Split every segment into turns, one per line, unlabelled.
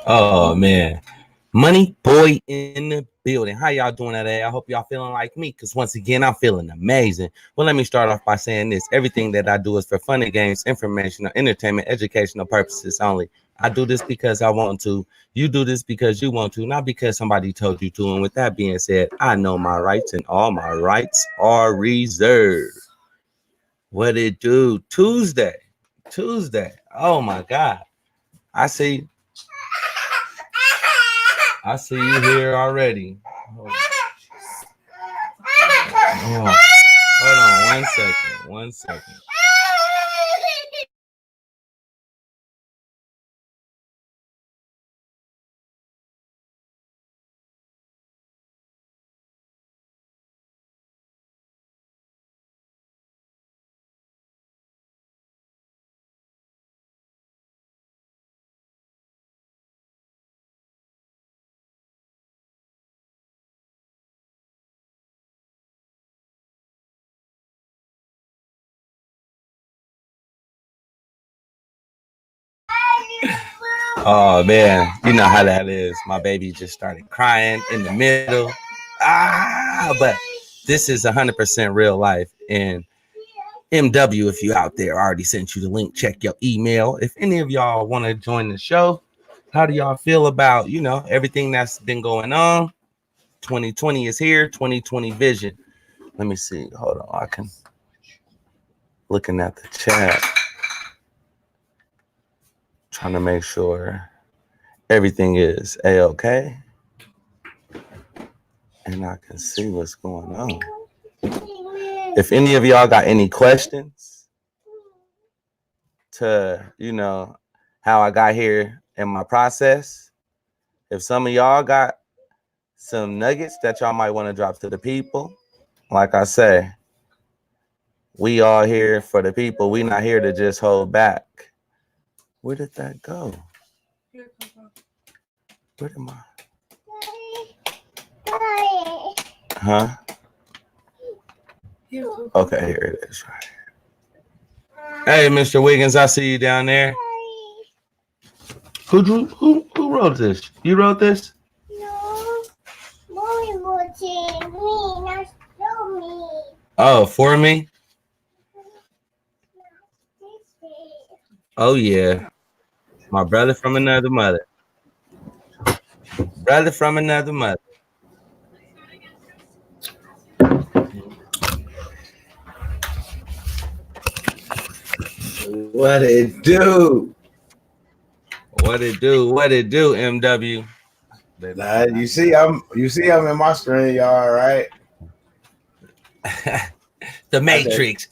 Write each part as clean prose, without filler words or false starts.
Oh man, Money Boy in the building. How y'all doing today? I hope y'all feeling like me, because once again, I'm feeling amazing. Well, let me start off by saying this. Everything that I do is for fun and games, informational, entertainment, educational purposes only. I do this because I want to. You do this because you want to, not because somebody told you to. And with that being said, I know my rights and all my rights are reserved. What it do? Tuesday. Tuesday. Oh my God. I see I see you here already. Oh, hold on 1 second. 1 second. Oh man, you know how that is. My baby just started crying in the middle. But this is 100% real life. And MW, if you out there, I already sent you the link. Check your email. If any of y'all want to join the show, how do y'all feel about, everything that's been going on? 2020 is here, 2020 vision. Let me see. Hold on. I can looking at the chat. Trying to make sure everything is A-okay. And I can see what's going on. If any of y'all got any questions to, how I got here in my process, if some of y'all got some nuggets that y'all might want to drop to the people, like I say, we all here for the people. We not here to just hold back. Where did that go? Where am I? Huh? Okay, here it is. Right here. Hey, Mr. Wiggins, I see you down there. Who wrote this? You wrote this?
No, Mommy wrote it. Me, not show me.
Oh, for me? Oh yeah, my brother from another mother. Brother from another mother.
What it do?
What it do? What it do, MW?
Nah, you see I'm in my screen, y'all, right?
The Matrix.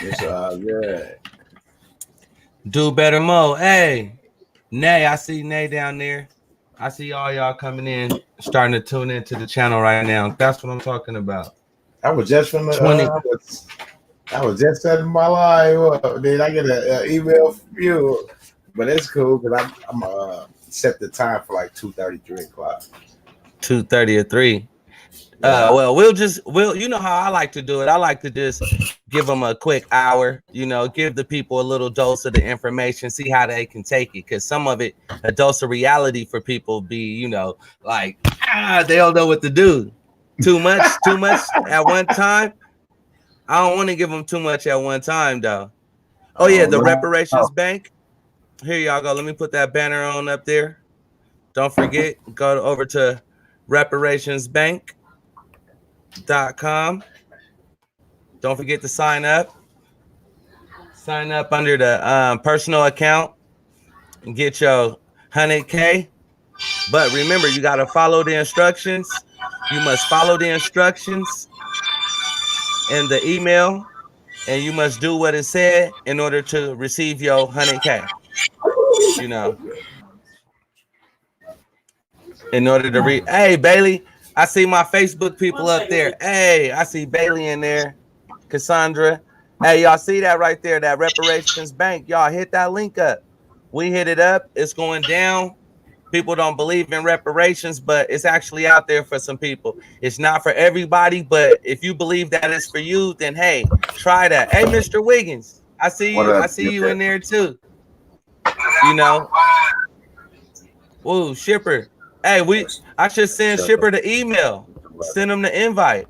It's all good.
Do better, Mo. Hey, Nay, I see Nay down there. I see all y'all coming in, starting to tune into the channel right now. That's what I'm talking about.
I was just from the
20.
I was just setting my live up. Then I get an email from you, but it's cool because I'm set the time for like 2:30, 3 o'clock.
2:30 or 3. Well, we'll you know how I like to do it. I like to just give them a quick hour, give the people a little dose of the information, see how they can take it. Because some of it, a dose of reality for people be, like, they don't know what to do. Too much at one time. I don't want to give them too much at one time, though. Oh, yeah, the Reparations Bank. Here y'all go. Let me put that banner on up there. Don't forget, go over to reparationsbank.com. Don't forget to sign up. Sign up under the personal account and get your 100K. But remember, you got to follow the instructions. You must follow the instructions in the email, and you must do what it said in order to receive your 100K. In order to read. Hey, Bailey, I see my Facebook people up there. Hey, I see Bailey in there. Cassandra. Hey, y'all see that right there, that Reparations Bank. Y'all hit that link up. We hit it up. It's going down. People don't believe in reparations, but it's actually out there for some people. It's not for everybody, but if you believe that it's for you, then hey, try that. Hey, Mr. Wiggins, I see
What
you.
up,
I see you
Shipper?
in there too. You know. Whoa, Shipper. Hey, I should send
Shipper.
Shipper the email. Send him the invite.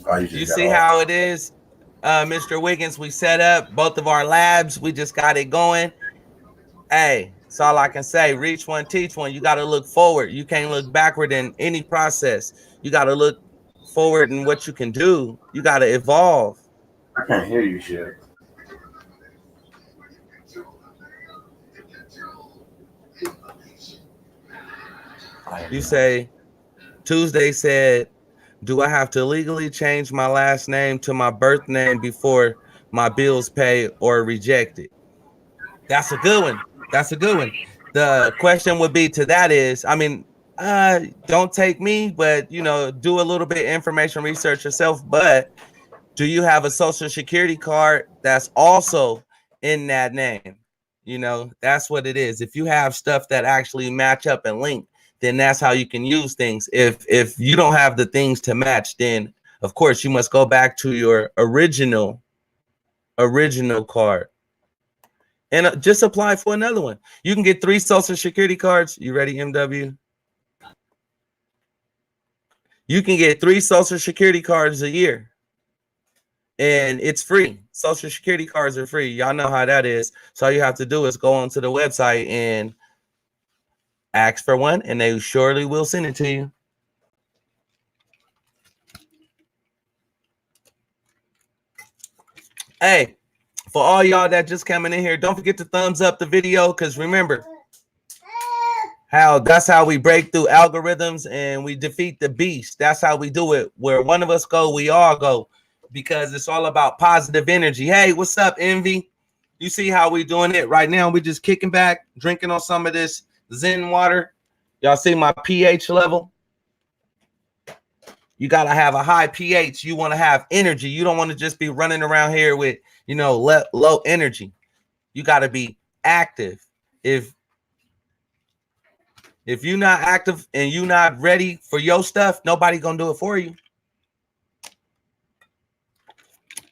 Oh, you
You
just got
see
off.
how it is, Mr. Wiggins? We set up both of our labs. We just got it going. Hey, that's all I can say. Reach one, teach one. You got to look forward. You can't look backward in any process. You got to look forward in what you can do. You got to evolve.
I can't hear you, shit.
You say, Tuesday said, do I have to legally change my last name to my birth name before my bills pay or rejected? That's a good one. That's a good one. The question would be to that is, I mean, don't take me, but do a little bit of information research yourself. But do you have a social security card that's also in that name? That's what it is. If you have stuff that actually match up and link, then that's how you can use things. If you don't have the things to match, then of course you must go back to your original card and just apply for another one. You can get 3 social security cards. You ready, MW? You can get 3 social security cards a year. And it's free. Social security cards are free. Y'all know how that is. So all you have to do is go onto the website and ask for one, and they surely will send it to you. Hey, for all y'all that just coming in here, don't forget to thumbs up the video, because remember that's how we break through algorithms and we defeat the beast. That's how we do it. Where one of us go, we all go, because it's all about positive energy. Hey, what's up, Envy? You see how we doing it right now? We just kicking back, drinking on some of this Zen water. Y'all see my pH level? You got to have a high pH. You want to have energy. You don't want to just be running around here with, low energy. You got to be active. If you're not active and you're not ready for your stuff, nobody going to do it for you.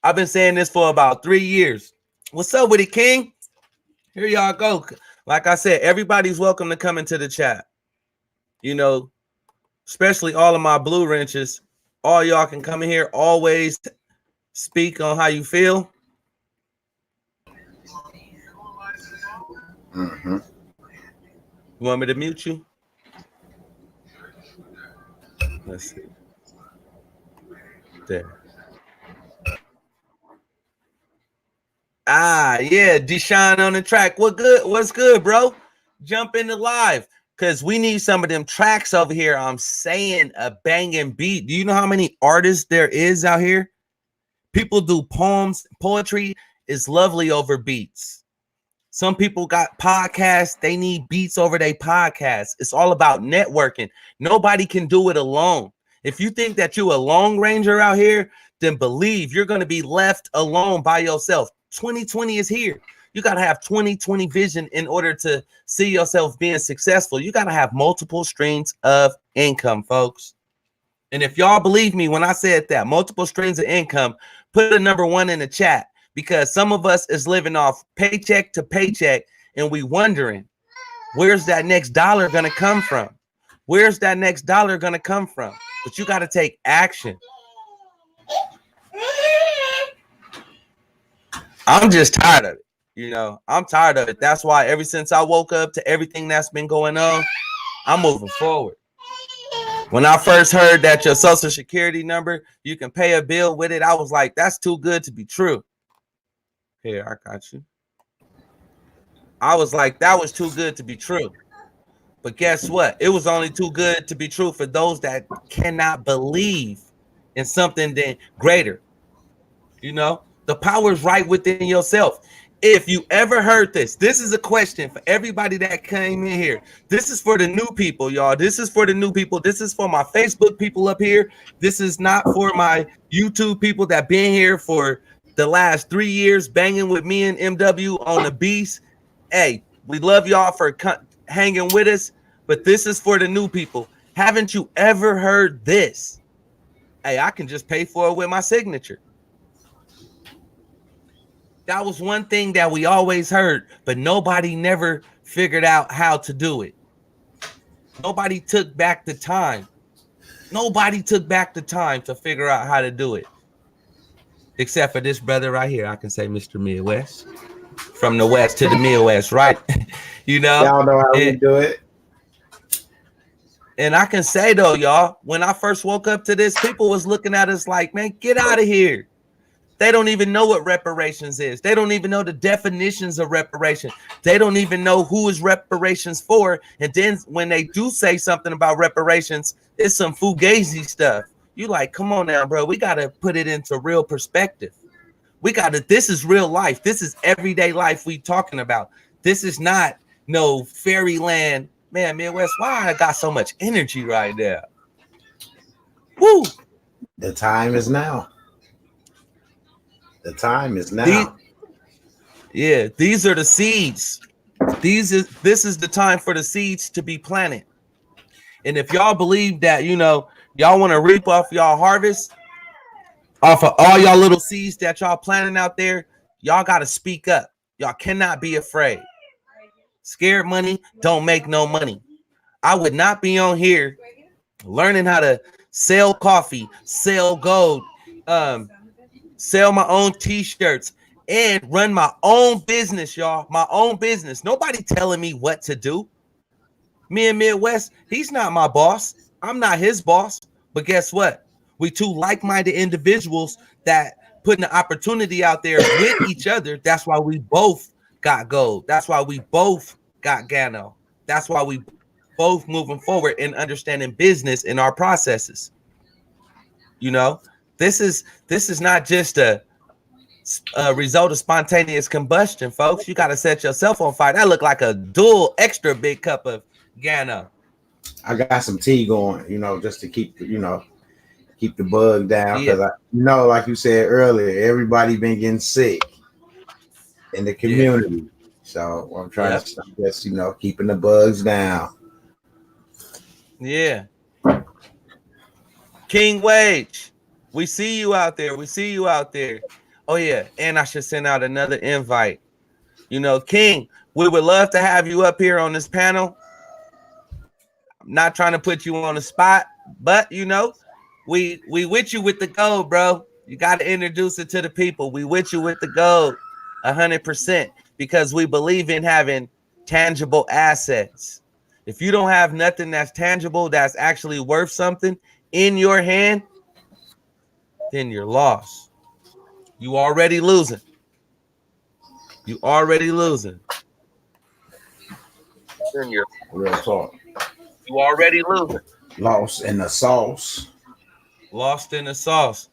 I've been saying this for about 3 years. What's up with it, King? Here y'all go. Like I said, everybody's welcome to come into the chat. Especially all of my blue wrenches. All y'all can come in here, always speak on how you feel.
Mm-hmm.
You want me to mute you? Let's see. There. Yeah, Deshaun on the track. What's good, bro? Jump in the live, because we need some of them tracks over here. I'm saying a banging beat. Do you know how many artists there is out here? People do poems. Poetry is lovely over beats. Some people got podcasts. They need beats over their podcasts. It's all about networking. Nobody can do it alone. If you think that you a lone ranger out here, then believe you're going to be left alone by yourself. 2020 is here. You got to have 2020 vision in order to see yourself being successful. You got to have multiple streams of income, folks. And if y'all believe me when I said that, multiple streams of income, put a number 1 in the chat, because some of us is living off paycheck to paycheck and we wondering, where's that next dollar going to come from? Where's that next dollar going to come from? But you got to take action. I'm just tired of it. I'm tired of it. That's why ever since I woke up to everything that's been going on, I'm moving forward. When I first heard that your social security number, you can pay a bill with it, I was like, that's too good to be true. Here, I got you. I was like, that was too good to be true. But guess what? It was only too good to be true for those that cannot believe in something then greater. The power is right within yourself. If you ever heard this is a question for everybody that came in here. This is for the new people, y'all. This is for the new people. This is for my Facebook people up here. This is not for my YouTube people that been here for the last 3 years banging with me and MW on the beast. Hey, we love y'all for hanging with us, but this is for the new people. Haven't you ever heard this? Hey, I can just pay for it with my signature. That was one thing that we always heard, but nobody never figured out how to do it. Nobody took back the time. Nobody took back the time to figure out how to do it. Except for this brother right here. I can say Mr. Midwest. From the West to the Midwest, right? You know?
Y'all know how we do it.
And I can say though, y'all, when I first woke up to this, people was looking at us like, man, get out of here. They don't even know what reparations is. They don't even know the definitions of reparations. They don't even know who is reparations for. And then when they do say something about reparations, it's some fugazi stuff. You like, come on now, bro. We got to put it into real perspective. This is real life. This is everyday life we talking about. This is not no fairyland. Man, Midwest, why I got so much energy right there? Woo!
The time is now. The time is now.
These are the seeds. This is the time for the seeds to be planted. And if y'all believe that, you know, y'all want to reap off y'all harvest, off of all y'all little seeds that y'all planting out there, y'all got to speak up. Y'all cannot be afraid. Scared money don't make no money. I would not be on here learning how to sell coffee, sell gold, sell my own t-shirts, and run my own business, y'all. My own business. Nobody telling me what to do. Me and Midwest, he's not my boss. I'm not his boss. But guess what? We two like-minded individuals that putting the opportunity out there with each other. That's why we both got gold. That's why we both got Gano. That's why we both moving forward and understanding business in our processes. You know, this is not just a result of spontaneous combustion, folks. You got to set yourself on fire. That looked like a dual extra big cup of Gano.
I got some tea going, you know, just to keep the bug down. Because like you said earlier, everybody been getting sick in the community. Yeah. So I'm trying to stop this, you know, keeping the bugs down.
Yeah. King Wage, we see you out there. We see you out there. Oh, yeah. And I should send out another invite. You know, King, we would love to have you up here on this panel. I'm not trying to put you on the spot, but, you know, we with you with the gold, bro. You got to introduce it to the people. We with you with the gold 100% because we believe in having tangible assets. If you don't have nothing that's tangible, that's actually worth something in your hand, then you're lost. You already losing. You already losing. Then you're
real talk.
You already losing.
Lost in the sauce.
Lost in the sauce.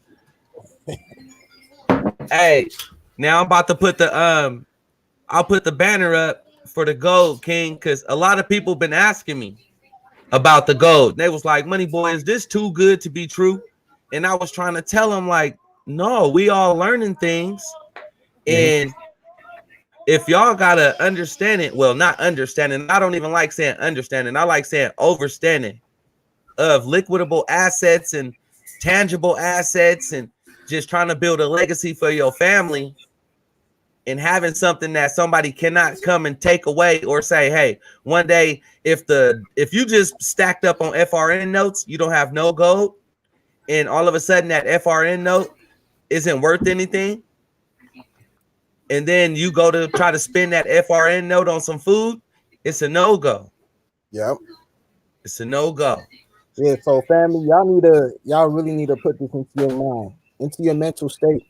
Hey, now I'm about to put the I'll put the banner up for the gold, King, because a lot of people been asking me about the gold. They was like, Money Boy, is this too good to be true? And I was trying to tell them, like, no, we all learning things. And if y'all gotta understand it, well, not understanding, I don't even like saying understanding, I like saying overstanding of liquidable assets and tangible assets and just trying to build a legacy for your family and having something that somebody cannot come and take away or say, hey, one day if you just stacked up on FRN notes, you don't have no gold, and all of a sudden that FRN note isn't worth anything, and then you go to try to spend that FRN note on some food, it's a no-go.
Yep.
It's a no-go.
Yeah, so family, y'all really need to put this into your mind, into your mental state.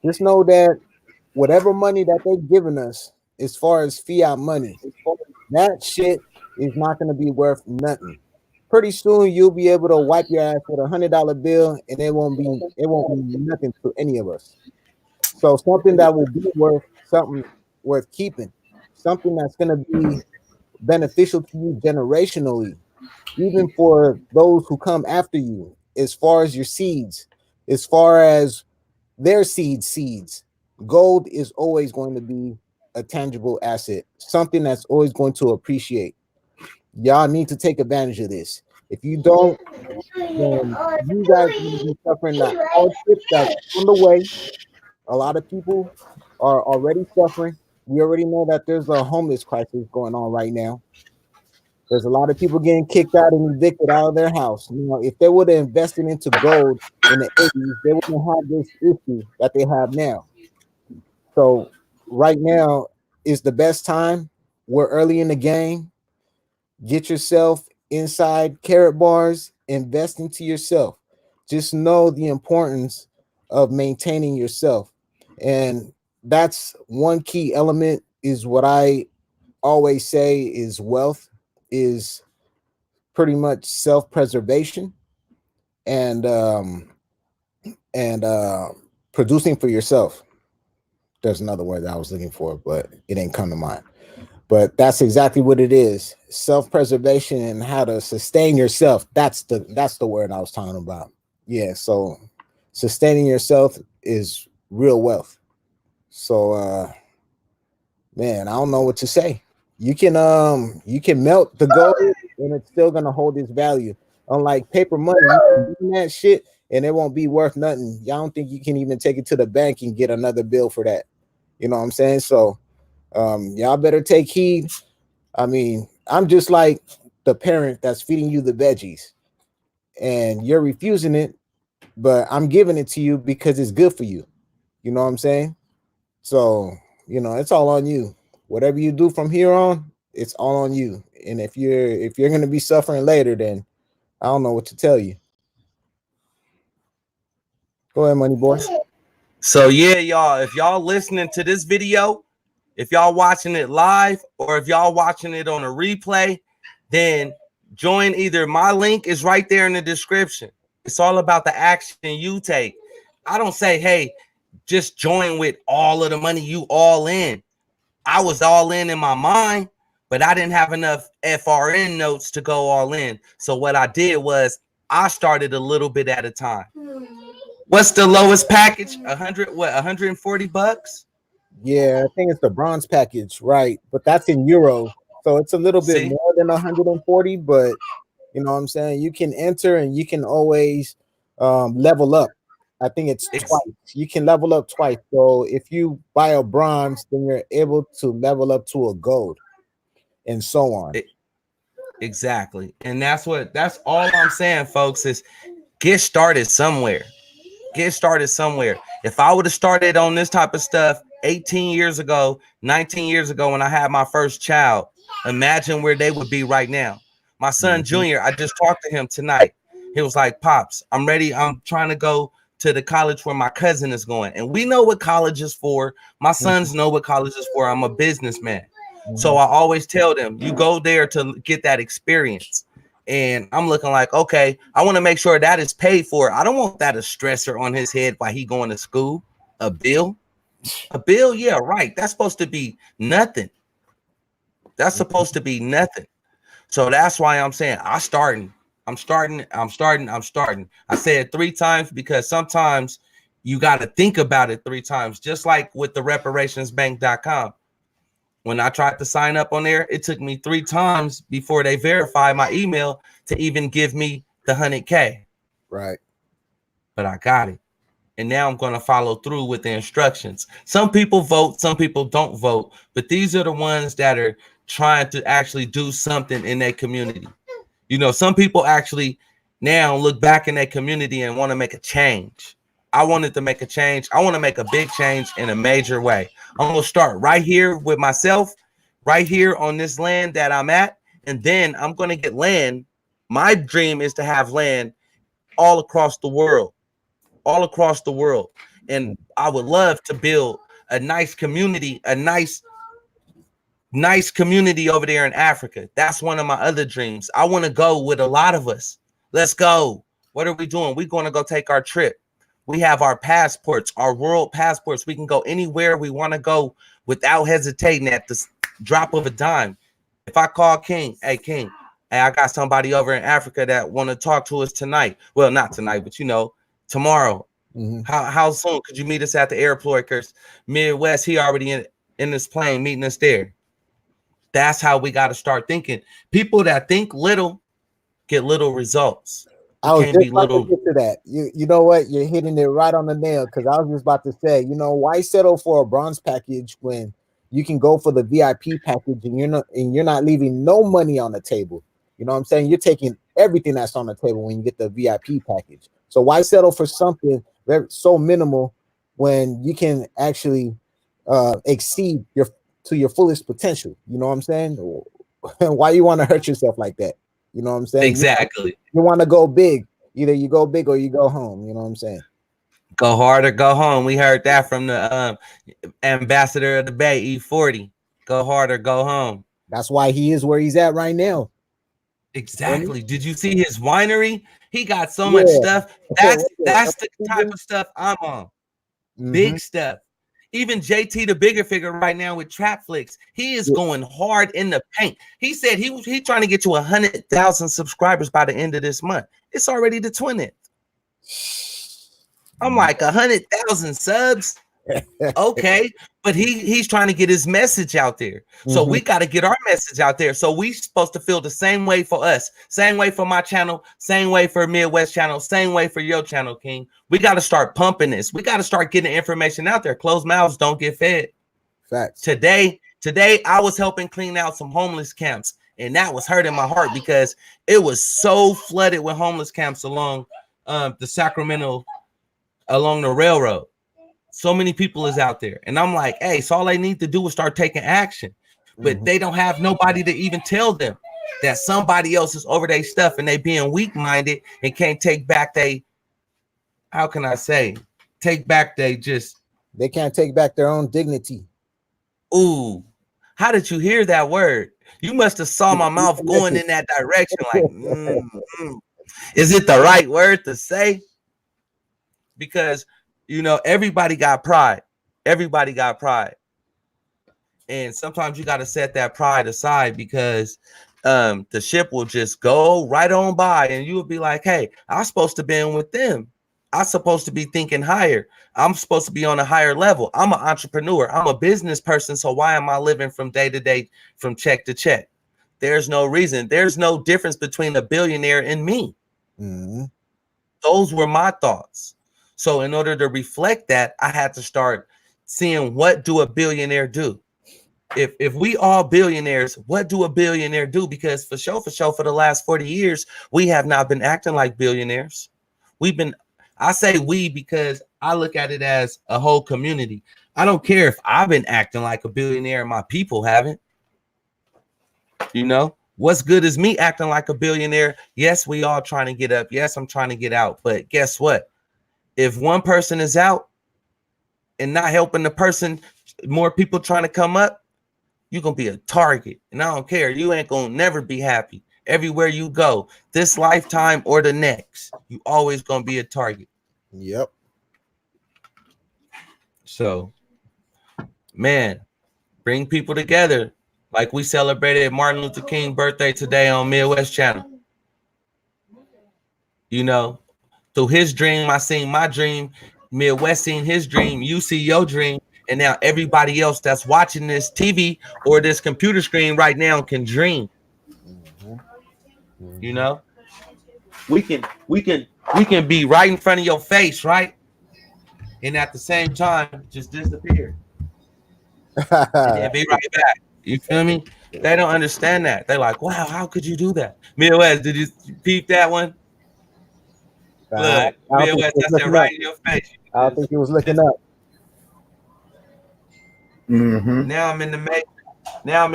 Just know that whatever money that they've given us, as far as fiat money, that shit is not going to be worth nothing. Pretty soon you'll be able to wipe your ass with $100 bill, and it won't be nothing to any of us. So something that will be worth keeping, something that's going to be beneficial to you generationally, even for those who come after you, as far as your seeds, as far as their seeds. Gold is always going to be a tangible asset, something that's always going to appreciate. Y'all need to take advantage of this. If you don't, then you guys will be suffering the hardship that's on the way. A lot of people are already suffering. We already know that there's a homeless crisis going on right now. There's a lot of people getting kicked out and evicted out of their house. You know, if they would have invested into gold in the 80s, they wouldn't have this issue that they have now. So right now is the best time. We're early in the game. Get yourself inside Karatbars, invest into yourself. Just know the importance of maintaining yourself. And that's one key element is what I always say is wealth is pretty much self-preservation and and producing for yourself. There's another word that I was looking for, but it didn't come to mind. But that's exactly what it is. Self-preservation and how to sustain yourself. That's the word I was talking about. Yeah, so sustaining yourself is real wealth. So man, I don't know what to say. You can melt the gold and it's still gonna hold its value. Unlike paper money, you can do that shit and it won't be worth nothing. Y'all don't think you can even take it to the bank and get another bill for that. You know what I'm saying? So y'all better take heed. I mean, I'm just like the parent that's feeding you the veggies and you're refusing it, but I'm giving it to you because it's good for you. You know what I'm saying? So, you know, it's all on you. Whatever you do from here on, it's all on you. And if you're going to be suffering later, then I don't know what to tell you. Go ahead, Money Boy.
So yeah, y'all, if y'all listening to this video, if y'all watching it live or if y'all watching it on a replay, then join either my link is right there in the description. It's all about the action you take. I don't say, hey, just join with all of the money you all in. I was all in my mind, but I didn't have enough FRN notes to go all in. So what I did was I started a little bit at a time. What's the lowest package? 140 bucks?
Yeah, I think it's the bronze package, right? But that's in euros. So it's a little bit more than 140, but you know what I'm saying? You can enter and you can always level up. I think it's twice. You can level up twice. So if you buy a bronze, then you're able to level up to a gold and so on.
Exactly. And that's all I'm saying, folks, is get started somewhere. Get started somewhere. If I would have started on this type of stuff 18 years ago, 19 years ago, when I had my first child, imagine where they would be right now. My son, Junior, I just talked to him tonight. He was like, Pops, I'm ready. I'm trying to go to the college where my cousin is going. And we know what college is for. My sons know what college is for. I'm a businessman. So I always tell them, you go there to get that experience. And I'm looking like, okay, I want to make sure that is paid for. I don't want that a stressor on his head while he going to school. A bill? Yeah, right. That's supposed to be nothing. That's supposed to be nothing. So that's why I'm saying I'm starting. I said 3 times because sometimes you got to think about it 3 times, just like with the reparationsbank.com. When I tried to sign up on there, it took me 3 times before they verified my email to even give me the 100K.
Right.
But I got it. And now I'm going to follow through with the instructions. Some people vote, some people don't vote, but these are the ones that are trying to actually do something in their community. You know, some people actually now look back in their community and want to make a change. I wanted to make a change. I want to make a big change in a major way. I'm going to start right here with myself, right here on this land that I'm at. And then I'm going to get land. My dream is to have land all across the world, And I would love to build a nice community, a nice community over there in Africa. That's one of my other dreams. I want to go with a lot of us. Let's go. What are we doing? We're going to go take our trip. We have our passports, our world passports. We can go anywhere we want to go without hesitating at the drop of a dime. If I call King, hey, King, hey, I got somebody over in Africa that want to talk to us tonight. Well, not tonight, but, you know, tomorrow. How soon could you meet us at the airport? Because Midwest, he already in this plane meeting us there. That's how we got to start thinking. People that think little get little results.
I was just about to get to that. You know what? You're hitting it right on the nail, because I was just about to say, you know, why settle for a bronze package when you can go for the VIP package and you're not leaving no money on the table? You know what I'm saying? You're taking everything that's on the table when you get the VIP package. So why settle for something so minimal when you can actually exceed to your fullest potential? You know what I'm saying? Why you want to hurt yourself like that? You know what I'm saying?
Exactly.
You want to go big. Either you go big or you go home. You know what I'm saying?
Go hard or go home. We heard that from the ambassador of the Bay, E40. Go hard or go home.
That's why he is where he's at right now.
Exactly. Did you see his winery? He got so much stuff. That's the type of stuff I'm on. Big stuff. Even JT, the bigger figure right now with Trap Flicks, he is going hard in the paint. He said he trying to get to 100,000 subscribers by the end of this month. It's already the 20th. I'm like 100,000 subs. Okay, but he's trying to get his message out there. So we got to get our message out there. So we supposed to feel the same way for us, same way for my channel, same way for Midwest channel, same way for your channel, King. We got to start pumping this. We got to start getting information out there. Closed mouths don't get fed.
Facts.
Today I was helping clean out some homeless camps, and that was hurting my heart because it was so flooded with homeless camps along the Sacramento, along the railroad. So many people is out there, and I'm like, hey, so all they need to do is start taking action, but they don't have nobody to even tell them that somebody else is over their stuff, and they being weak-minded and can't take back they, how can I say, take back they
can't take back their own dignity.
Ooh, how did you hear that word? You must have saw my mouth going in that direction. Like, is it the right word to say? Because you know, everybody got pride. Everybody got pride. And sometimes you got to set that pride aside, because the ship will just go right on by and you will be like, hey, I'm supposed to be in with them. I'm supposed to be thinking higher. I'm supposed to be on a higher level. I'm an entrepreneur. I'm a business person. So why am I living from day to day, from check to check? There's no reason. There's no difference between a billionaire and me. Those were my thoughts. So in order to reflect that, I had to start seeing, what do a billionaire do? If we all billionaires, what do a billionaire do? Because for sure, for the last 40 years, we have not been acting like billionaires. I say we because I look at it as a whole community. I don't care if I've been acting like a billionaire and my people haven't. You know, what's good is me acting like a billionaire. Yes, we all trying to get up. Yes, I'm trying to get out. But guess what? If one person is out and not helping the person, more people trying to come up, you're going to be a target. And I don't care. You ain't going to never be happy. Everywhere you go, this lifetime or the next, you always going to be a target.
Yep.
So, man, bring people together. Like we celebrated Martin Luther King's birthday today on Midwest Channel. You know, through his dream, I seen my dream. Midwest seen his dream. You see your dream. And now everybody else that's watching this TV or this computer screen right now can dream. You know, we can be right in front of your face, right? And at the same time, just disappear. And then be right back. You feel me? They don't understand that. They're like, wow, how could you do that? Midwest, did you peep that one? Look, Midwest, that's it right in your face.
I don't think he was looking up.
Now I'm in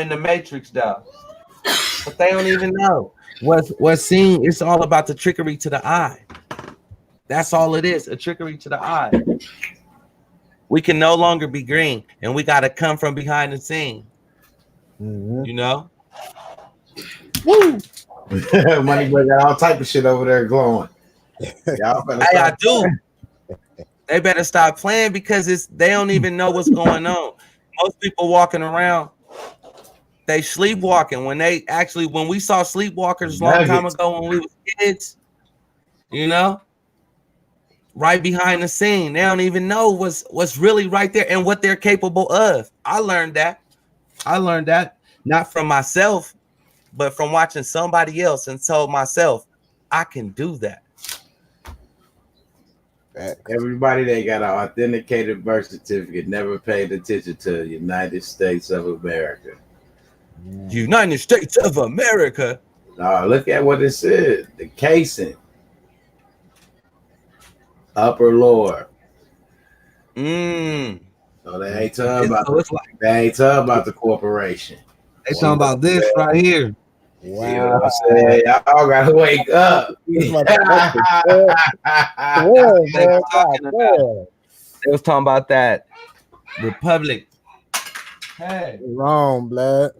the matrix, though. But they don't even know what's seen. It's all about the trickery to the eye. That's all it is, a trickery to the eye. We can no longer be green, and we got to come from behind the scene. You know?
Woo! Money Boy got all type of shit over there glowing.
I do. They better stop playing, because they don't even know what's going on. Most people walking around, they sleepwalking. When we saw sleepwalkers a long time ago when we was kids, you know, right behind the scene, they don't even know what's really right there and what they're capable of. I learned that not from myself, but from watching somebody else, and told myself, I can do that.
Everybody that got an authenticated birth certificate never paid attention to the United States of America.
United States of America.
Look at what it said. The casing. Upper lower. So they ain't talking about the corporation.
They talking about this right here.
Wow. See what I'm saying? Y'all gotta wake up.
They was talking about that Republic.
Hey, wrong, blood.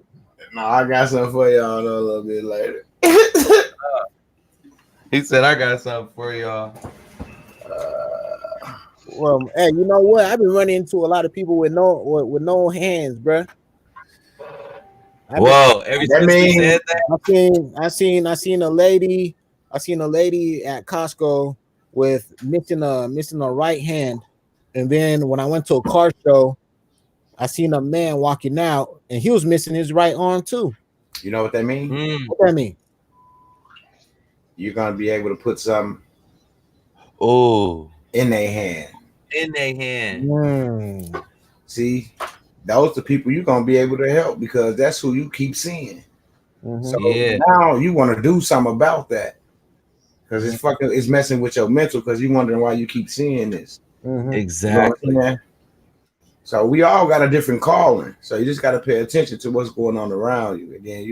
No, I got something for y'all a little bit later.
He said, "I got something for y'all."
Well, hey, you know what? I've been running into a lot of people with no hands, bro.
Whoa! Every since you said that,
I seen a lady at Costco with missing a right hand, and then when I went to a car show, I seen a man walking out, and he was missing his right arm too.
You know what that means?
What that mean?
You're gonna be able to put something, in their hand.
In their hand.
See, those the people you're gonna be able to help because that's who you keep seeing. So now you want to do something about that because it's messing with your mental because you're wondering why you keep seeing this.
Exactly.
You know, so we all got a different calling. So you just got to pay attention to what's going on around you, and then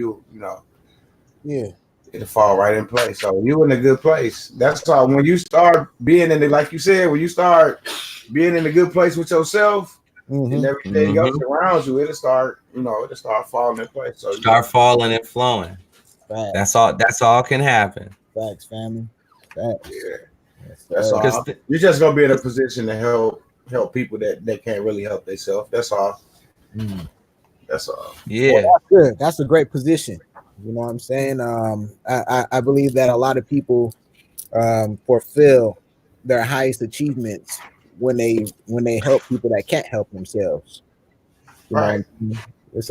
it'll fall right in place. So you in a good place. That's why when you start being in the, like you said, when you start being in a good place with yourself and everything else around you, it'll start falling in place. So
start falling and flowing.
Facts.
That's all can happen.
Facts, family. Facts.
Yeah. That's all. You're just gonna be in a position to help people that can't really help themselves. That's all. That's all.
Yeah.
Well, that's good. That's a great position. You know what I'm saying? I believe that a lot of people fulfill their highest achievements when they help people that can't help themselves. You know, it's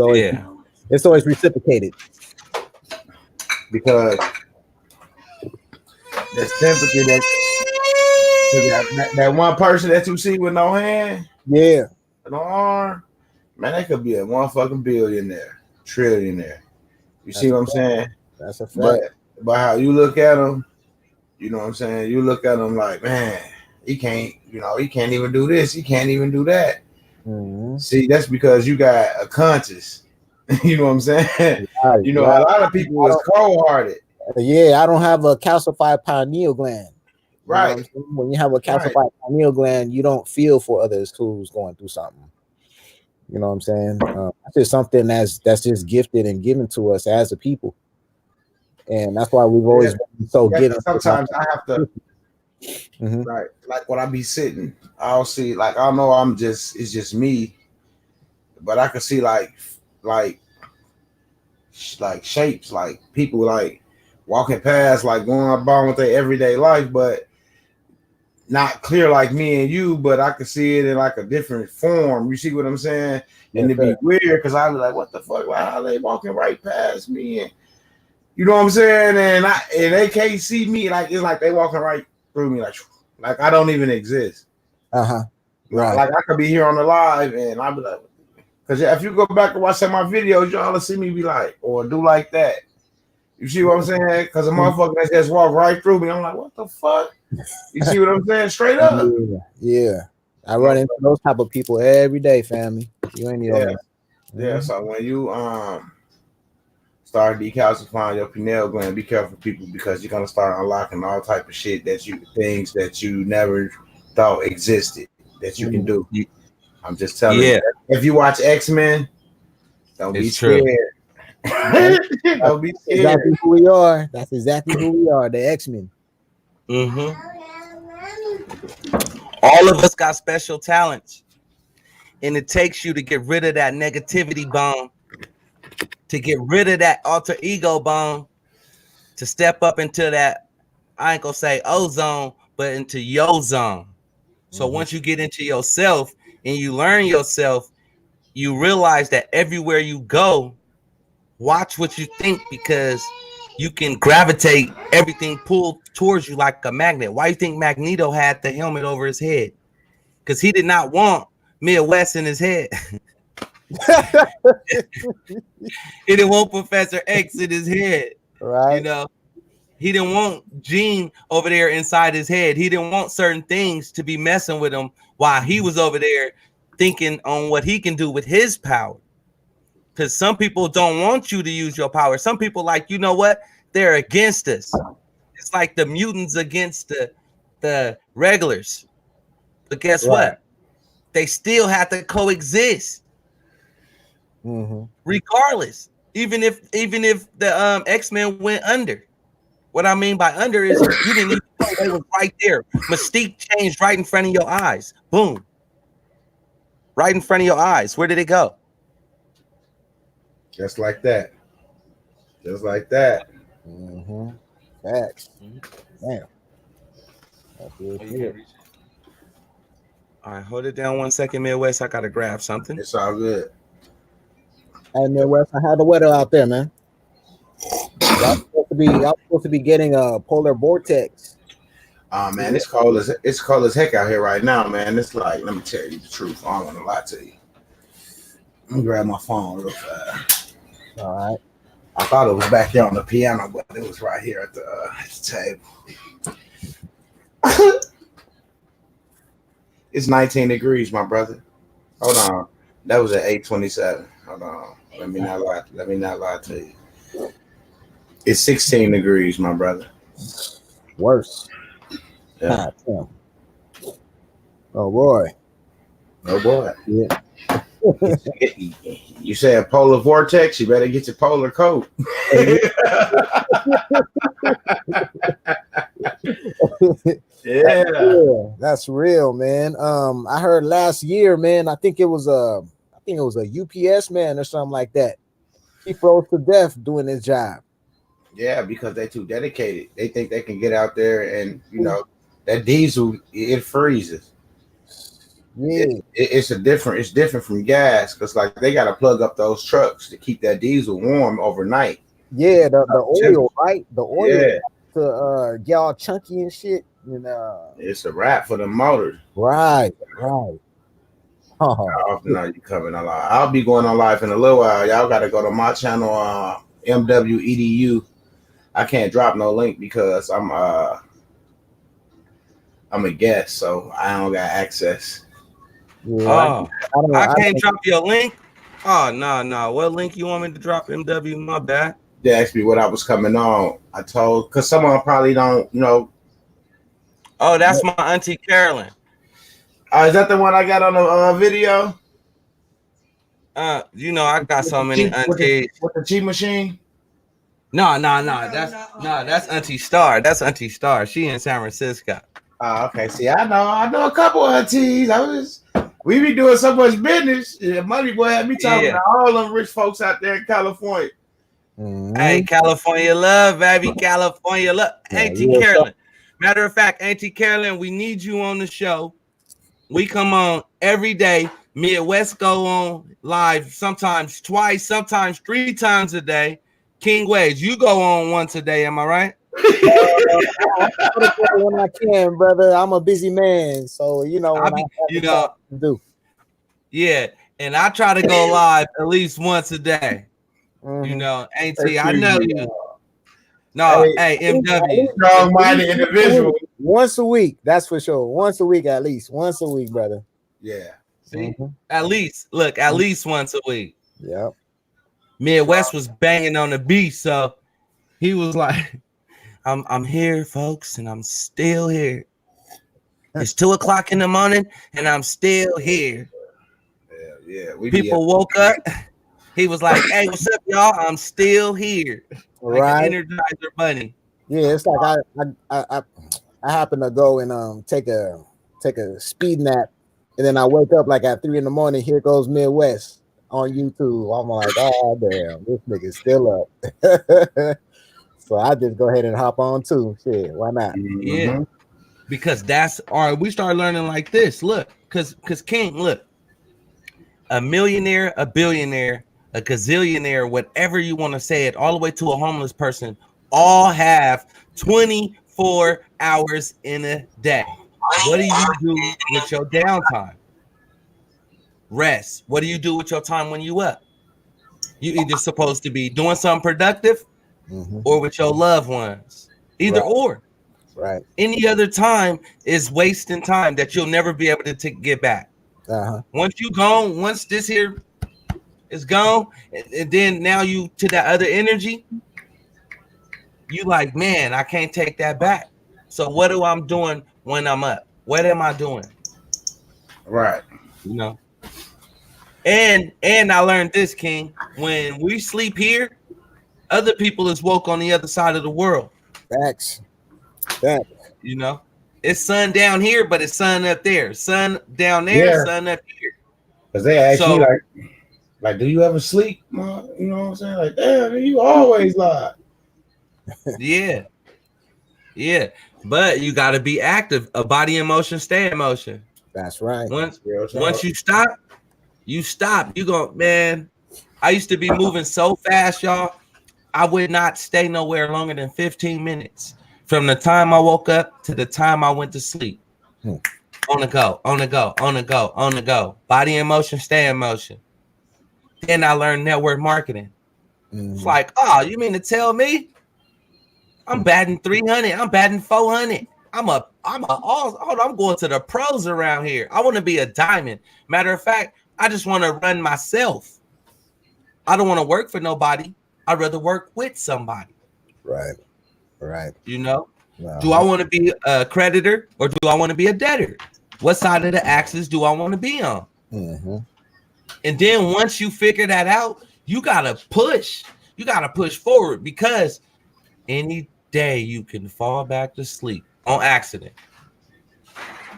always reciprocated.
Because the sympathy that one person that you see with no hand, no arm, man, that could be a motherfucking billionaire, trillionaire. You see what I'm saying?
That's a fact.
But how you look at him, you know what I'm saying? You look at him like, man, he can't even do this. He can't even do that. See, that's because you got a conscience. You know what I'm saying? A lot of people is cold-hearted.
Yeah, I don't have a calcified pineal gland.
Right.
You know when you have a calcified pineal gland, you don't feel for others who's going through something. You know what I'm saying? That's just something that's just gifted and given to us as a people, and that's why we've always been so given.
Sometimes I have to, like when I be sitting, I'll see I know it's just me, but I can see like shapes, like people like walking past, like going about with their everyday life, but not clear like me and you, but I could see it in like a different form. You see what I'm saying? And it'd be weird because I'd be like, what the fuck? Like, how they walking right past me? And you know what I'm saying? And they can't see me. Like, it's like they walking right through me, like I don't even exist.
Right.
Like I could be here on the live and I'd be like, because if you go back and watch some of my videos, y'all will see me be like, or do like that. You see what I'm saying? Because a motherfucker that just walked right through me, I'm like, what the fuck? You see what I'm saying? Straight up.
Yeah. I run into those type of people every day, family. You ain't know.
Yeah. So when you start decalcifying your pineal gland, be careful, people, because you're gonna start unlocking all type of shit things that you never thought existed that you can do. I'm just telling you. If you watch X-Men, don't be scared. Don't be scared.
Exactly who we are. That's exactly who we are, the X-Men.
All of us got special talents, and it takes you to get rid of that negativity bomb, to get rid of that alter ego bomb, to step up into that, I ain't gonna say ozone, but into your zone. So once you get into yourself and you learn yourself, you realize that everywhere you go, watch what you think, because you can gravitate everything, pull towards you like a magnet. Why you think Magneto had the helmet over his head? Because he did not want Midwest in his head. He didn't want Professor X in his head.
Right.
You know, he didn't want Gene over there inside his head. He didn't want certain things to be messing with him while he was over there thinking on what he can do with his power. Because some people don't want you to use your power. Some people like, you know what? They're against us. It's like the mutants against the regulars. But guess what? They still have to coexist. Regardless. Even if the X-Men went under. What I mean by under is you didn't even know they was right there. Mystique changed right in front of your eyes. Boom. Right in front of your eyes. Where did it go?
Just like that. Just like that.
Facts. Damn.
All right, hold it down 1 second, Midwest. I gotta grab something.
It's all good.
Hey, Midwest, how the weather out there, man? Y'all supposed to be getting a polar vortex.
Man, it's cold as heck out here right now, man. It's like, let me tell you the truth. I don't want to lie to you. Let me grab my phone real fast.
All right.
I thought it was back here on the piano, but it was right here at the table. It's 19 degrees, my brother. Hold on. That was at 8:27. Hold on. Let me not lie to you. It's 16 degrees, my brother.
Worse.
Yeah.
Oh boy.
Oh boy.
Yeah.
You say a polar vortex, you better get your polar coat. Yeah.
That's real, man. I heard last year, man, I think it was a UPS man or something like that. He froze to death doing his job.
Yeah, because they're too dedicated. They think they can get out there and, you know, that diesel, it freezes. Yeah. It's different from gas, because like they got to plug up those trucks to keep that diesel warm overnight.
Yeah, the oil, right? The oil,
yeah,
to get all chunky and shit. And
it's a wrap for the motors.
Right.
How often are you coming on live? I'll be going on live in a little while. Y'all got to go to my channel, MWEDU. I can't drop no link because I'm a guest, so I don't got access.
Yeah, I can't drop your link. Oh no. What link you want me to drop, MW? My bad.
They asked me what I was coming on. I told, because someone probably don't, you know.
Oh, that's my auntie Carolyn.
Is that the one I got on the video?
You know, I got so many aunties.
With the G machine?
No. That's Auntie Star. That's Auntie Star. She in San Francisco.
Oh, okay. See, I know a couple of aunties. We be doing so much business. Yeah, Money Boy had me talking to all them rich folks out there in California.
Hey, California love, baby. California love. Auntie Carolyn. Matter of fact, Auntie Carolyn, we need you on the show. We come on every day. Midwest go on live sometimes twice, sometimes 3 times a day. King Waves, you go on once a day. Am I right?
When I can, brother. I'm a busy man, so you know.
Yeah, and I try to go live at least once a day. You know, Auntie, I know you. No, hey, MW,
strong-minded individual.
Once a week, that's for sure. Once a week, at least. Once a week, brother.
Yeah.
See, at least once a week.
Yep.
Midwest was banging on the beat, so he was like, I'm here, folks, and I'm still here. It's 2:00 in the morning, and I'm still here.
Yeah.
People woke up. He was like, "Hey, what's up, y'all? I'm still here."
Right,
Energizer Bunny.
Yeah, it's like I happen to go and take a speed nap, and then I wake up like at 3 a.m. Here goes Midwest on YouTube. I'm like, oh damn, this nigga's still up. So I just go ahead and hop on too. Shit, why not?
Yeah, because that's all right. We start learning like this. Look, because King, look, a millionaire, a billionaire, a gazillionaire, whatever you want to say it, all the way to a homeless person, all have 24 24 hours in a day. What do you do with your downtime? Rest. What do you do with your time when you up? You either supposed to be doing something productive or with your loved ones. Either or.
Right.
Any other time is wasting time that you'll never be able to get back. Once you gone, once this here is gone, and then now you to that other energy, you like, man, I can't take that back. So what am I doing when I'm up? What am I doing?
Right.
You know. And I learned this, King. When we sleep here, other people is woke on the other side of the world.
Facts.
You know, it's sun down here, but it's sun up there. Sun down there, sun up here.
Because they ask me like, do you ever sleep? You know what I'm saying? Like, damn, you always lie.
Yeah. But you got to be active. A body in motion, stay in motion.
That's right.
Once you stop. You go, man. I used to be moving so fast, y'all. I would not stay nowhere longer than 15 minutes from the time I woke up to the time I went to sleep. On the go. Body in motion, stay in motion. Then I learned network marketing. It's like, oh, you mean to tell me I'm batting 300? I'm batting 400. I'm going to the pros around here. I want to be a diamond. Matter of fact, I just want to run myself. I don't want to work for nobody. I'd rather work with somebody.
Right.
You know, do I want to be a creditor or do I want to be a debtor? What side of the axis do I want to be on? And then once you figure that out, you gotta push. You gotta push forward because any day you can fall back to sleep on accident.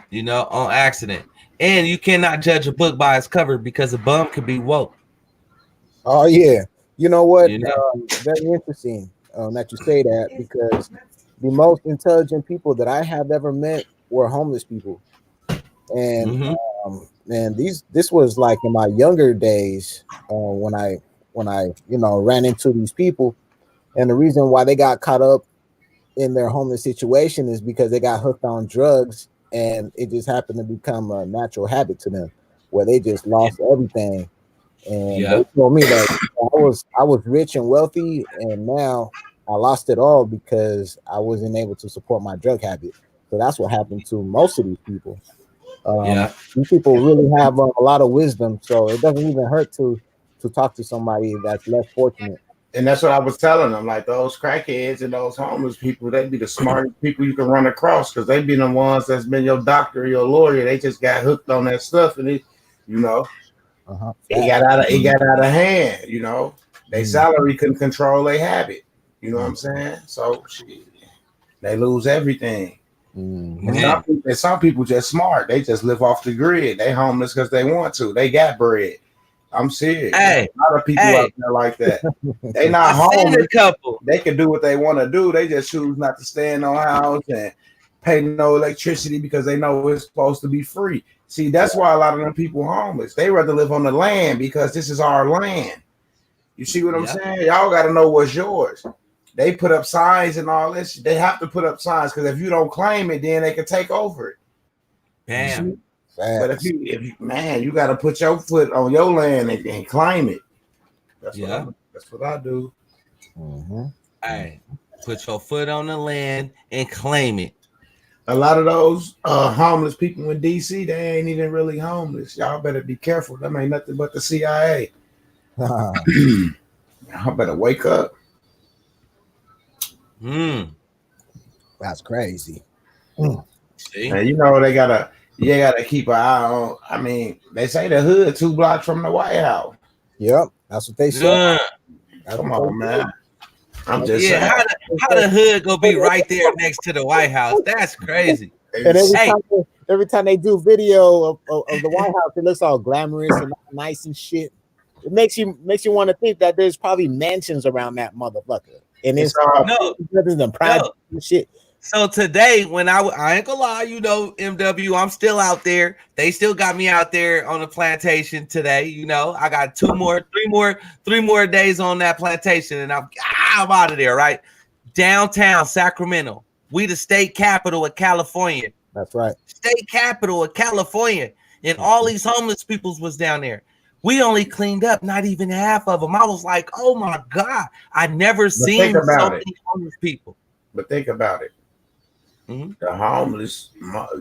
You know, on accident. And you cannot judge a book by its cover because a bum could be woke.
Oh yeah. You know what? Very interesting that you say that because the most intelligent people that I have ever met were homeless people. And man, this was like in my younger days when I ran into these people, and the reason why they got caught up in their homeless situation is because they got hooked on drugs, and it just happened to become a natural habit to them, where they just lost everything. And they told me that I was rich and wealthy, and now I lost it all because I wasn't able to support my drug habit. So that's what happened to most of these people. These people really have a lot of wisdom, so it doesn't even hurt to talk to somebody that's less fortunate.
And that's what I was telling them. Like those crackheads and those homeless people, they'd be the smartest people you can run across because they be the ones that's been your doctor, your lawyer. They just got hooked on that stuff, and it got out of hand. You know, their salary couldn't control their habit. You know what I'm saying? So they lose everything. And some people just smart. They just live off the grid. They homeless because they want to. They got bread. I'm serious.
Hey,
a lot of people out there like that. They not homeless. They can do what they want to do. They just choose not to stay in no house and pay no electricity because they know it's supposed to be free. See, that's why a lot of them people homeless. They rather live on the land because this is our land. You see what I'm saying? Y'all got to know what's yours. They put up signs and all this. They have to put up signs because if you don't claim it, then they can take over it.
Damn.
But if you man, you got to put your foot on your land and claim it. That's what I do.
Hey, put your foot on the land and claim it.
A lot of those homeless people in DC, they ain't even really homeless. Y'all better be careful. Them ain't nothing but the CIA. Y'all better wake up.
That's crazy.
See?
And you know they gotta keep an eye on. I mean, they say the hood 2 blocks from the White House.
Yep, that's what they said.
Come on, man. I'm just saying.
How the hood gonna be right there next to the White House? That's crazy.
And every time they do video of the White House, it looks all glamorous and nice and shit. It makes you want to think that there's probably mansions around that motherfucker. And it's private shit.
So today, when I ain't gonna lie, you know, MW, I'm still out there. They still got me out there on the plantation today. You know, I got 3 more days on that plantation, and I'm out of there. Right, downtown Sacramento, We the state capital of California.
That's right.
State capital of California. And all these homeless peoples was down there. We only cleaned up not even half of them. I was like, oh my God. I never seen so many homeless people.
But think about it.
Mm-hmm.
The homeless,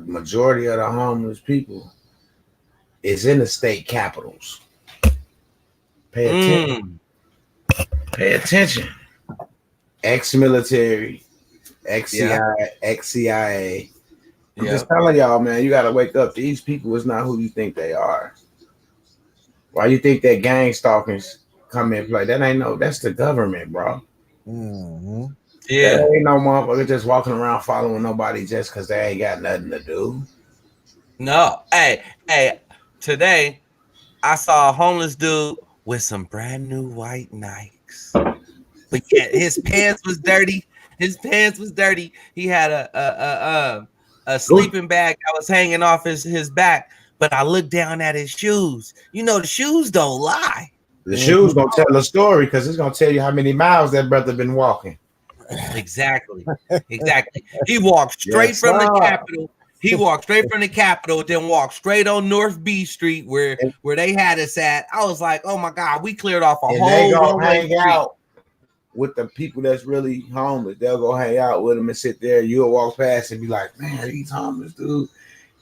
majority of the homeless people is in the state capitals. Pay attention. Pay attention. Ex-military, ex-CIA. I'm just telling y'all, man, you got to wake up. These people is not who you think they are. Why you think that gang stalkers come in play? That's the government, bro.
Mm-hmm.
Yeah.
There ain't no motherfucker just walking around following nobody just because they ain't got nothing to do.
No. Hey, today I saw a homeless dude with some brand new white Nikes. But yeah, his pants was dirty. He had a sleeping bag that was hanging off his back. But I looked down at his shoes. You know, the shoes don't lie.
The shoes gonna tell a story because it's gonna tell you how many miles that brother been walking.
Exactly. He walked straight from the Capitol. Then walked straight on North B Street where they had us at. I was like, oh my God, we cleared off a whole.
They gonna hang out with the people that's really homeless. They'll go hang out with them and sit there. You'll walk past and be like, man, he's homeless, dude.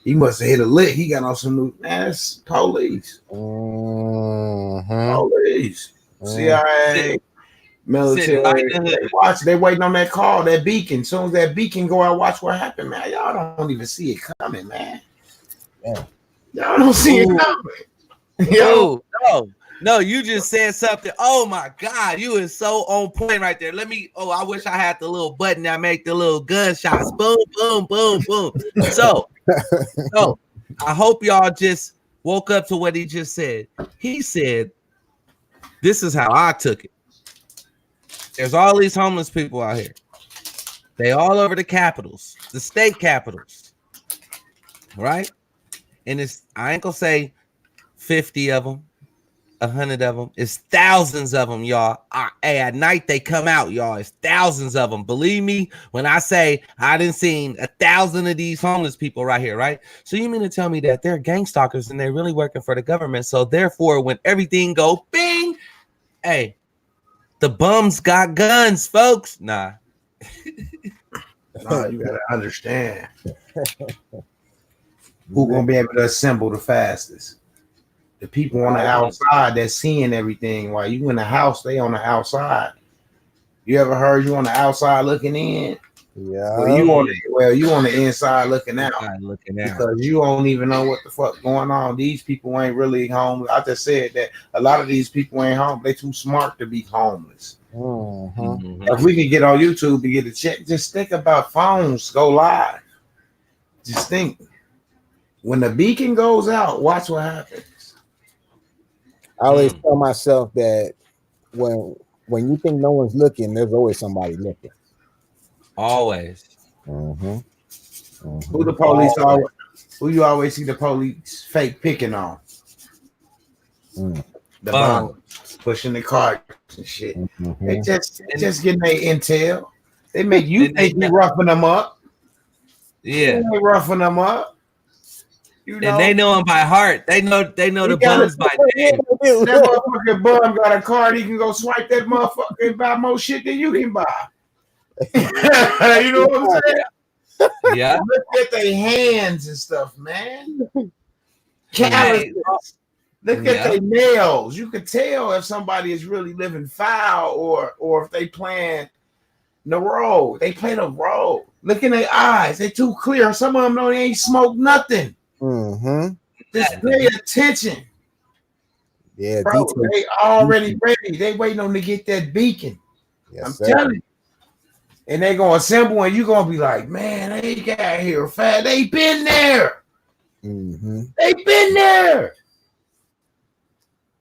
He must have hit a lick. He got on some new. Man, that's police. Police. CIA. Military. They waiting on that call, that beacon. As soon as that beacon go out, watch what happened, man. Y'all don't even see it coming, man. Yeah. Y'all don't see it coming.
No, you just said something. Oh my God, you is so on point right there. I wish I had the little button that make the little gunshots. Boom, boom, boom, boom. So I hope y'all just woke up to what he just said. He said, this is how I took it. There's all these homeless people out here. They all over the capitals, the state capitals, right? And I ain't gonna say 50 of them, 100 of them. It's thousands of them, y'all. At night they come out, y'all. It's thousands of them. Believe me when I say I done seen 1,000 of these homeless people right here, right? So you mean to tell me that they're gang stalkers and they're really working for the government? So therefore, when everything go bing, hey, the bums got guns, folks. Nah.
No, you gotta understand. Who gonna be able to assemble the fastest? The people on the outside that's seeing everything. While you in the house, they on the outside. You ever heard you on the outside looking in?
Yeah.
Well, you on the inside looking out. Because you don't even know what the fuck going on. These people ain't really homeless. I just said that a lot of these people ain't homeless. They too smart to be homeless. If we can get on YouTube to get a check, just think about phones go live. Just think. When the beacon goes out, watch what happens.
I always tell myself that when you think no one's looking, there's always somebody looking.
Always.
Who the police always? Who you always see the police fake picking on? The bum pushing the cart and shit. They just getting their intel. They make you think you roughing them up.
Yeah,
they roughing them up. You know?
And they know them by heart. They know the bums by name.
That motherfucking bum got a card. He can go swipe that motherfucker and buy more shit than you can buy. You know what I'm saying?
Yeah.
Look at their hands and stuff, man. Calluses. Look at their nails. You can tell if somebody is really living foul or if they playing the role. They play the role. Look in their eyes. They too clear. Some of them know they ain't smoked nothing. Just pay attention.
Yeah,
bro, they already ready. They waiting on to get that beacon.
Yes,
I'm telling you. And they gonna assemble, and you gonna be like, man, they got here fast. They been there. They been there.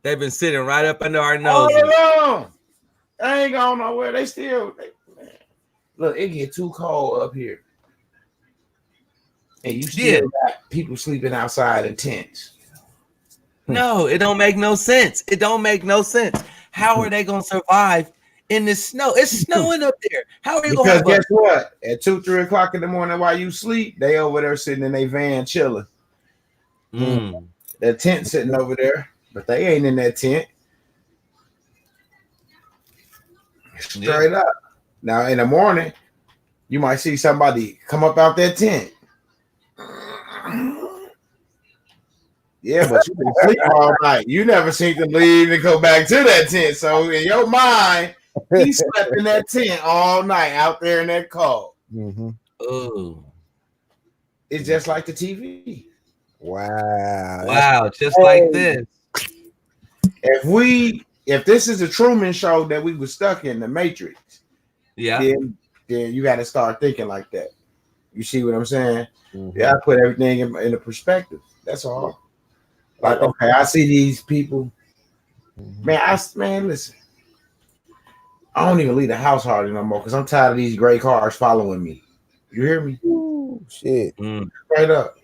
They've been sitting right up under our noses.
All along. They ain't going nowhere. They still look. It get too cold up here, and you still got people sleeping outside in tents.
No, it don't make no sense. It don't make no sense. How are they gonna survive in the snow. It's snowing up there. How are you
Because
gonna have
guess what? At 2, 3 o'clock in the morning while you sleep, they over there sitting in their van chilling. Their tent sitting over there, but they ain't in that tent. Straight up. Now in the morning, you might see somebody come up out that tent. Yeah, but you been sleep all night. You never seen them leave and go back to that tent. So in your mind, he slept in that tent all night out there in that cold.
Oh,
it's just like the TV.
Wow,
just like this.
If this is a Truman Show that we were stuck in, the Matrix, then you got to start thinking like that. You see what I'm saying? Yeah, I put everything in a perspective. That's all. Like, okay, I see these people. Man, listen. I don't even leave the house hardly no more because I'm tired of these gray cars following me. You hear me?
Ooh, shit.
Straight up.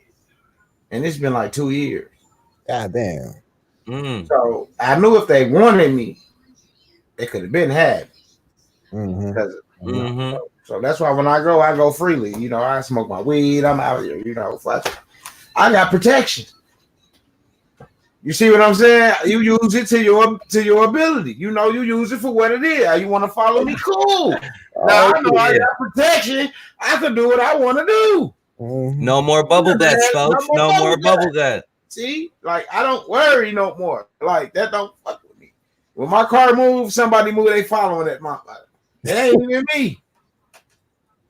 And it's been like 2 years.
God damn.
So I knew if they wanted me, they could have been had. So that's why when I go freely. You know, I smoke my weed. I'm out here. You know, I got protection. You see what I'm saying? You use it to your ability. You know, you use it for what it is. You want to follow me? Cool. Now I know I got protection. I can do what I want to do.
No more bubble guts, folks. No more bubble guts.
See, like I don't worry no more. Like that don't fuck with me. When my car moves, somebody move, they following that motherfucker. It ain't even me.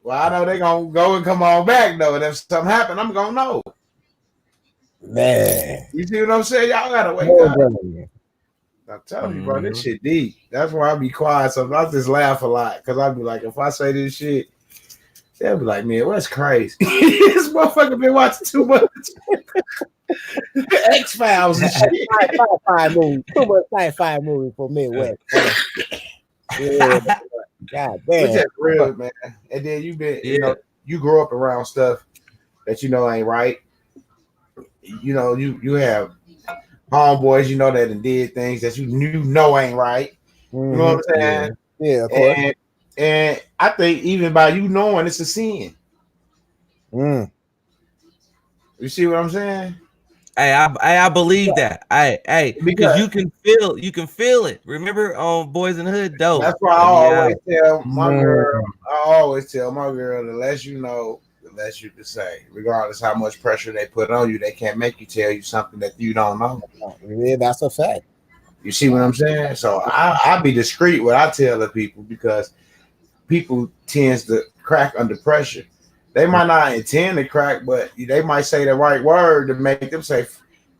Well, I know they gonna go and come on back though. And if something happen, I'm gonna know.
Man,
you see what I'm saying? Y'all gotta wake up. I'm telling you, bro, this shit deep. That's why I be quiet. So I just laugh a lot because I be like, if I say this shit, they'll be like, man, what's crazy? This motherfucker been watching too much X-Files and shit.
Sci-fi movie. Too much sci-fi movie for Midwest. Yeah, God damn.
It's just real, man. And then you know, you grow up around stuff that you know ain't right. You know, you have homeboys, you know, that did things that you know ain't right. You know what I'm saying?
Yeah, of course.
And I think even by you knowing it's a sin. You see what I'm saying?
Hey, I believe that. Because you can feel it. Remember on Boys in the Hood, dope.
That's why I always tell my girl. I always tell my girl, the less you know, the less you can say. Regardless how much pressure they put on you, they can't make you tell you something that you don't know.
Yeah, that's a fact.
You see what I'm saying? So I be discreet what I tell the people because people tends to crack under pressure. They might not intend to crack, but they might say the right word to make them say,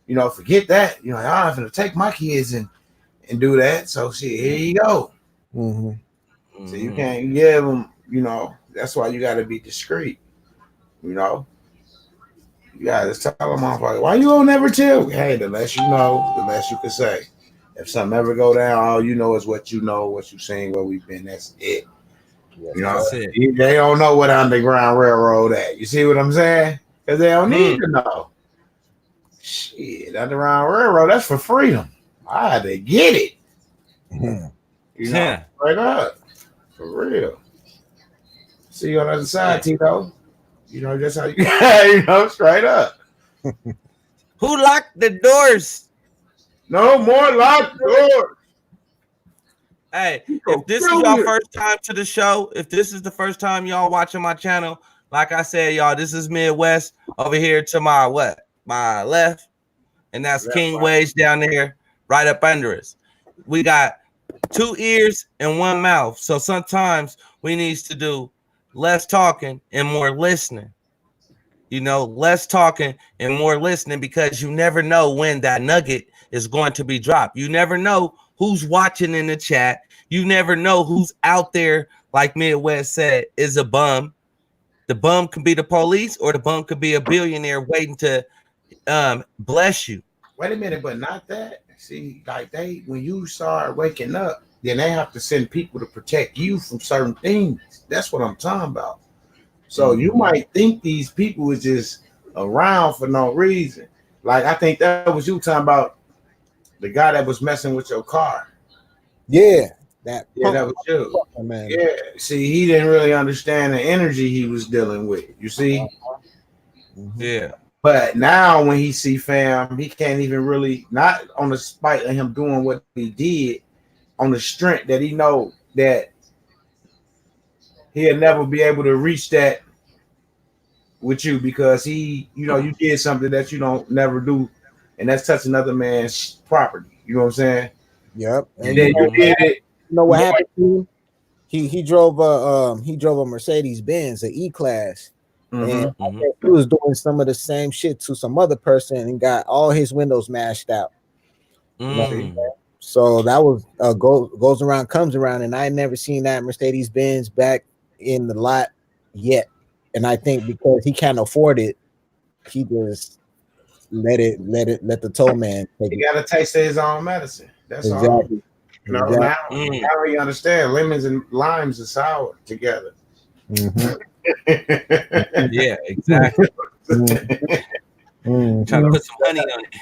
you know, forget that. You know, I'm going to take my kids and do that. So, shit, here you go. So you can't give them, you know, that's why you got to be discreet. You know, you got to tell them, why you don't never tell? Hey, the less you know, the less you can say. If something ever go down, all you know is what you know, what you seen, where we've been. That's it. You know, they don't know what Underground Railroad at. You see what I'm saying? Because they don't need to know. Shit, Underground Railroad, that's for freedom. I had to get it. You know, straight up. For real. See you on the other side, Tito. You know, that's how you you know, straight up.
Who locked the doors?
No more locked doors.
Hey, if this is your first time to the show, if this is the first time y'all watching my channel, like I said, y'all, this is Midwest over here to my my left, and that's King Wage down there, right up under us. We got 2 ears and 1 mouth, so sometimes we need to do less talking and more listening. You know, less talking and more listening because you never know when that nugget is going to be dropped. You never know who's watching in the chat. You never know who's out there, like Midwest said, is a bum. The bum could be the police or the bum could be a billionaire waiting to bless you.
Wait a minute, but not that. See, like when you start waking up, then they have to send people to protect you from certain things. That's what I'm talking about. So you might think these people is just around for no reason. Like I think that was you talking about the guy that was messing with your car.
Yeah. That
that was you.
man.
Yeah. See, he didn't really understand the energy he was dealing with. You see.
Yeah.
But now when he see fam, he can't even really, not on the spite of him doing what he did, on the strength that he know that he'll never be able to reach that with you because you did something that you don't never do, and that's touch another man's property. You know what I'm saying?
Yep.
And then you did it.
You know what happened to him? He drove a Mercedes Benz, an E-Class. And I think he was doing some of the same shit to some other person and got all his windows mashed out. So that was goes around, comes around, and I never seen that Mercedes Benz back in the lot yet. And I think because he can't afford it, he just let the tow man take it.
He got a taste of his own medicine. That's all. You know, now he understand lemons and limes are sour together.
Yeah, exactly. Trying to put some honey on it.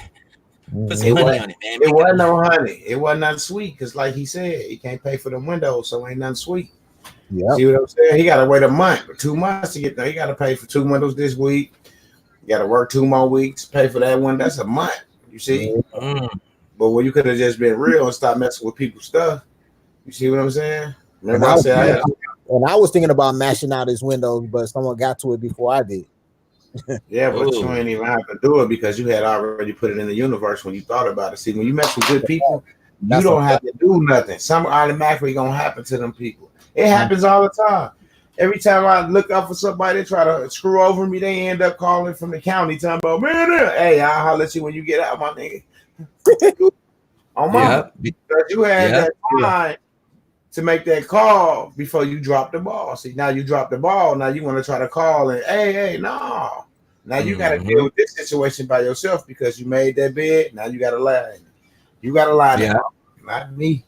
Put some honey on it, man.
It wasn't no honey. It wasn't nothing sweet because, like he said, he can't pay for the windows, so ain't nothing sweet.
Yeah.
See what I'm saying? He got to wait a month or 2 months to get there. He got to pay for 2 windows this week. You got to work 2 more weeks, pay for that one. That's a month. You see? But when you could have just been real and stop messing with people's stuff. You see what I'm saying? Remember I said
I was thinking about mashing out his windows, but someone got to it before I did.
Yeah, but you ain't even have to do it because you had already put it in the universe when you thought about it. See, when you mess with good people, you don't have to do nothing. Something automatically gonna happen to them people. It happens all the time. Every time I look out for somebody, they try to screw over me, they end up calling from the county talking about, man, hey, I'll holler at you when you get out, my nigga. On mama. Because you had that time to make that call before you drop the ball. See, now you drop the ball. Now you want to try to call and hey, no. Now you got to deal with this situation by yourself because you made that bed. Now you got to lie. You got to lie to them, not me.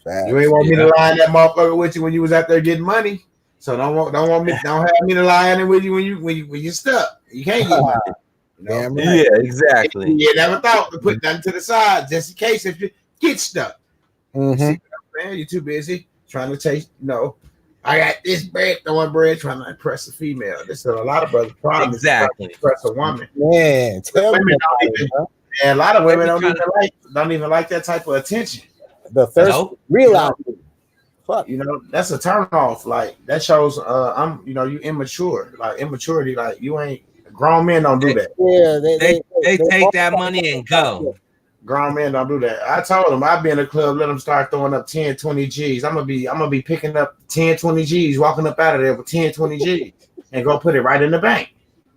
You ain't want me to lie in that motherfucker with you when you was out there getting money. So don't have me to lie in it with you when you stuck. You can't get money.
Damn right.
Yeah, exactly.
You never thought to put nothing to the side just in case if you get stuck. See what I'm saying? You're too busy trying to taste, I got this bread, throwing bread, trying to impress a female. This is a lot of brothers' problem.
Exactly.
Impress a woman.
Man, tell me
and a lot of women don't even like that type of attention.
The thirst, realize fuck.
That's a turn off. Like that shows you immature. Like immaturity, like you ain't grown men don't do that.
Yeah,
they take that money and go.
Grown men don't do that. I told them I'd be in the club, let them start throwing up 10, 20 G's. I'm gonna be picking up 10, 20 G's, walking up out of there with 10, 20 G's and go put it right in the bank.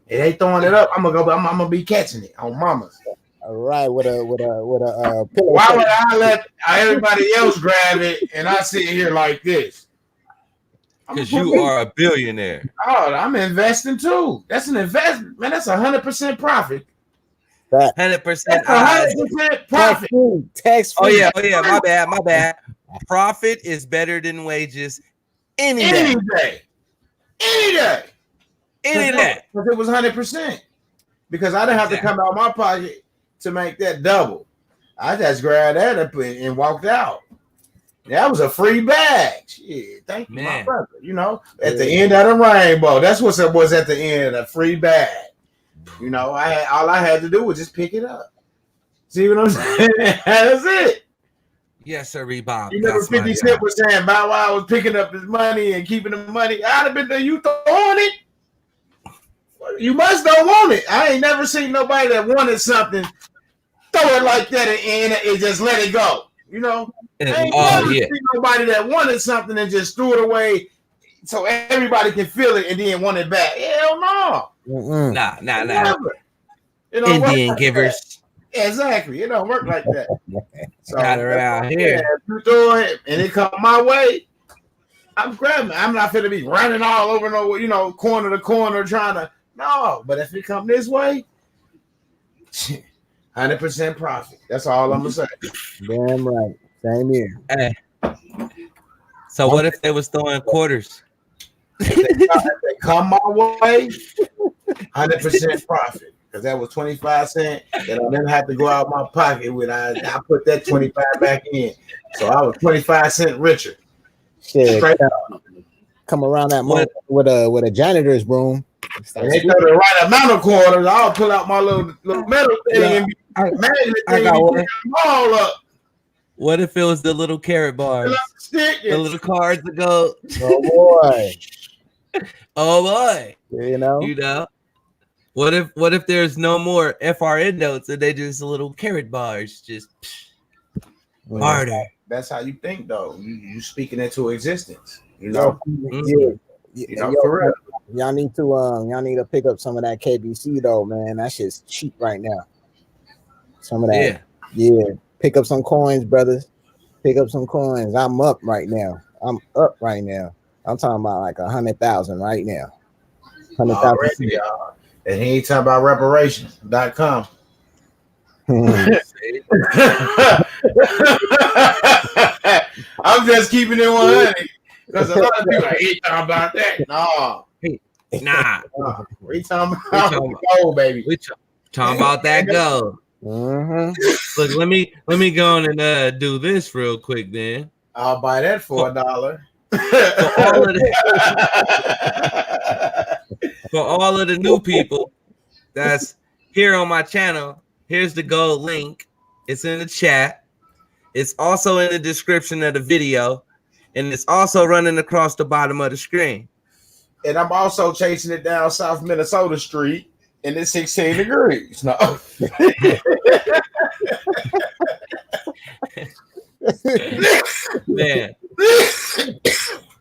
If they throwing it up, I'm gonna be catching it on mamas.
All right, with a pillow.
Why would I let everybody else grab it and I sit here like this?
Because you are a billionaire.
Oh, I'm investing too. That's an investment, man. That's 100% profit.
100%.
100% profit.
Tax free.
Oh yeah. My bad. Profit is better than wages any day.
Because it was 100%. Because I didn't have to come out of my pocket to make that double. I just grabbed that up and walked out. That was a free bag. Shit, thank you, my brother. At the end of the rainbow. That's what it was at the end, a free bag. All I had to do was just pick it up. See what I'm saying? That's it.
Yes, sir, Bob.
You remember 50 Cent was saying Bow Wow was picking up his money and keeping the money. I'd have been there. You throwing it? You must don't want it. I ain't never seen nobody that wanted something throw it like that and just let it go. I ain't never seen nobody that wanted something and just threw it away so everybody can feel it and then want it back. Hell no.
Nah.
Indian
givers.
Exactly. It don't work like that. So
not around here.
If you do it and it come my way, I'm grabbing it. I'm not going to be running all over corner to corner trying to. No, but if it come this way, 100% profit. That's all I'm going to say.
Damn right. Same here.
Hey. So what if they was throwing quarters?
If they come my way, 100% profit. because that was 25 cents, and I didn't have to go out my pocket when I put that 25 back in. So I was 25 cents richer.
Shit,
Straight
come around that moment with a janitor's broom.
And they throw the right amount of quarters. I'll pull out my little metal thing and magnet thing and put them all up.
What if it was the little carrot bars? The little cards that go.
Oh boy.
Oh boy.
You know?
What if there's no more FRN notes and they just little carrot bars? Just barter.
That's how you think, though. You speaking into existence. You know?
Yeah.
You know, for real.
Y'all need to pick up some of that KBC though, man. That shit's cheap right now. Some of that. Yeah. Pick up some coins, brothers. Pick up some coins. I'm up right now. I'm talking about like 100,000 right now. 100,000.
And he ain't talking about reparations.com. I'm just keeping it 100 because a lot of people ain't talking about that. No.
Nah.
We talking about gold, baby.
We talking about that gold. Look, let me go on and do this real quick then.
I'll buy that for $1.
For all of the new people that's here on my channel, here's the gold link. It's in the chat. It's also in the description of the video, and it's also running across the bottom of the screen.
And I'm also chasing it down South Minnesota Street, and it's 16 degrees. No.
Man.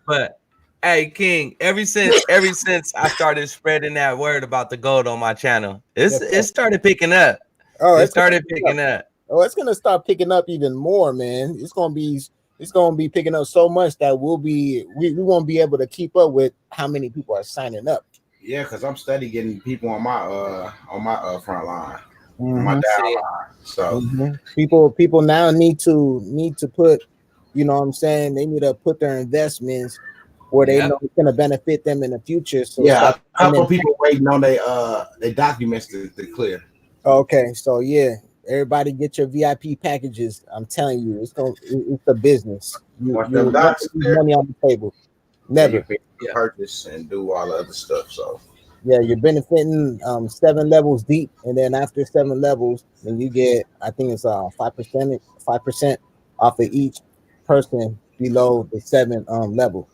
But hey, King, ever since I started spreading that word about the gold on my channel, it started picking up. It started picking up.
Oh, it's gonna start picking up even more, man. It's gonna be picking up so much that we won't be able to keep up with how many people are signing up.
Yeah, because I'm steady getting people on my front line, my down line. So
people now need to put, you know what I'm saying, they need to put their investments where they know it's gonna benefit them in the future. So
a couple people waiting on their documents to clear.
Okay, so yeah, everybody get your VIP packages. I'm telling you, it's the business. You money on the table. Never
purchase and do all the other stuff. So
yeah, you're benefiting 7 levels deep, and then after 7 levels, then you get, I think it's 5% off of each person below the 7 level.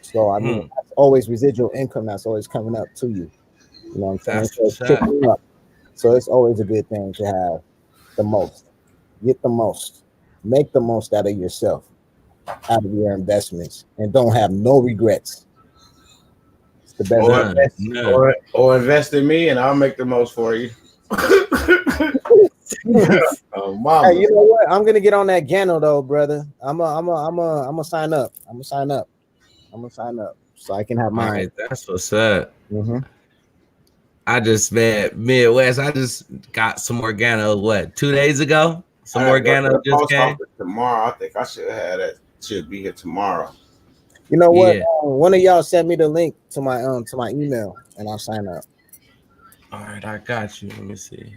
So I mean, that's always residual income that's always coming up to you. You know what I'm saying? So it's always a good thing to have the most. Get the most. Make the most out of yourself, out of your investments, and don't have no regrets. It's the best.
Or invest in me, and I'll make the most for you. Mama.
Hey, you know what? I'm gonna get on that Gano though, brother. I'm gonna sign up. I'm gonna sign up so I can have mine.
Right, that's what's up. I just, man, Midwest, I just got some Organo, 2 days ago? Some Organo just came?
Tomorrow. I think I should have that. Should be here tomorrow.
You know what? Yeah. One of y'all sent me the link to my email, and I'll sign up.
All right, I got you. Let me see.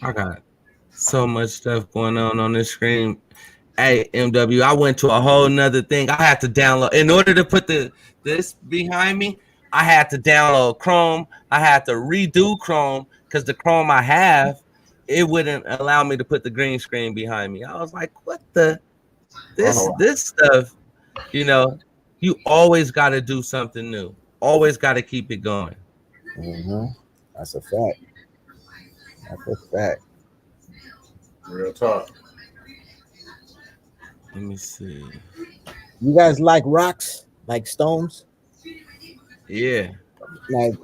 I got so much stuff going on this screen. Hey, MW, I went to a whole nother thing. I had to download in order to put this behind me. I had to download Chrome. I had to redo Chrome because the Chrome I have, it wouldn't allow me to put the green screen behind me. I was like, what the? This stuff, you know, you always got to do something new. Always got to keep it going.
That's a fact. That's a fact.
Real talk.
Let me see.
You guys like rocks, like stones?
Yeah.
Like,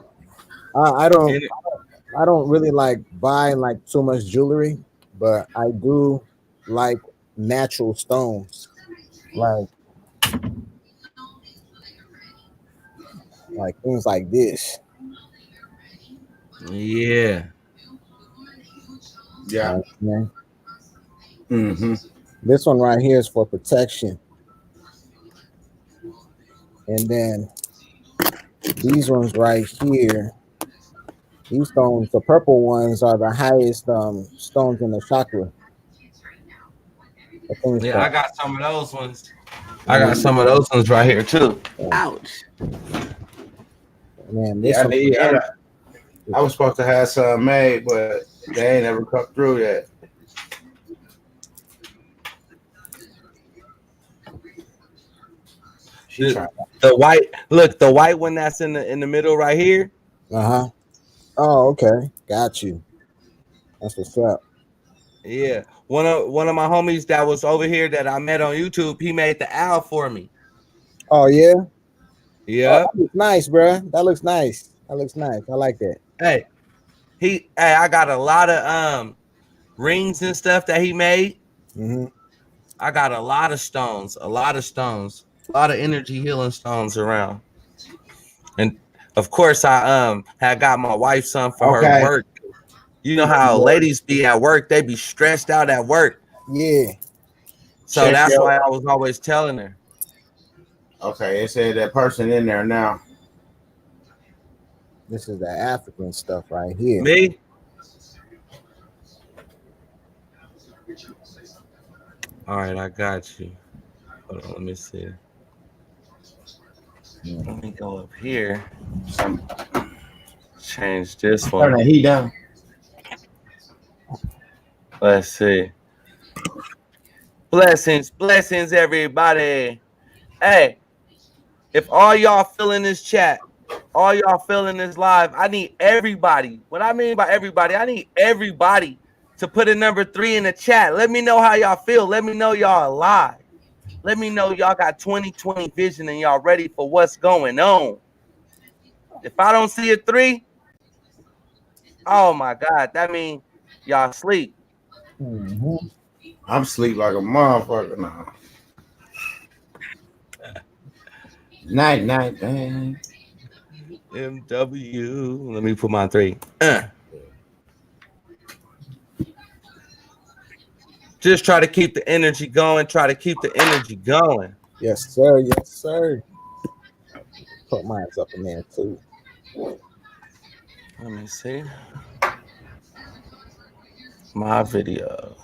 I don't really like buying like too much jewelry, but I do like natural stones, like things like this.
Yeah.
Yeah.
This one right here is for protection, and then these ones right here These stones, the purple ones, are the highest stones in the chakra. The things
Yeah,
that,
I got some of those ones. I got some of those ones right here too. Ouch.
man, there's
Yeah,
some.
I was supposed to have some made, but they ain't never come through yet.
The white, look, the white one that's in the middle right here.
Uh-huh. Oh, okay. Got you. That's what's up.
Yeah. One of my homies that was over here that I met on YouTube, he made the owl for me.
Oh, yeah? Oh,
Yeah.
that looks nice, bro. That looks nice. That looks nice. I like that.
Hey, I got a lot of rings and stuff that he made.
Mm-hmm.
I got a lot of stones, a lot of energy healing stones around. And of course, I had got my wife some for her work. You know how ladies be at work, they be stressed out at work.
Yeah.
So that's why I was always telling her.
Okay, it said that person in there now.
This is the African stuff right here.
Me? All right, I got you. Hold on, let me see. Let me go up here. Change this one.
Turn the heat down.
Let's see. Blessings, everybody. Hey, if all y'all feeling this chat, all y'all feeling this live, I need everybody. What I mean by everybody, I need everybody to put a number 3 in the chat. Let me know how y'all feel. Let me know y'all alive. Let me know y'all got 20/20 vision and y'all ready for what's going on. If I don't see a 3, oh my God, that means y'all sleep.
Mm-hmm.
I'm sleep like a motherfucker now. Night, man.
MW. Let me put my 3. Just try to keep the energy going.
Yes, sir. Yes, sir. Put mine up in there too.
Let me see. My video.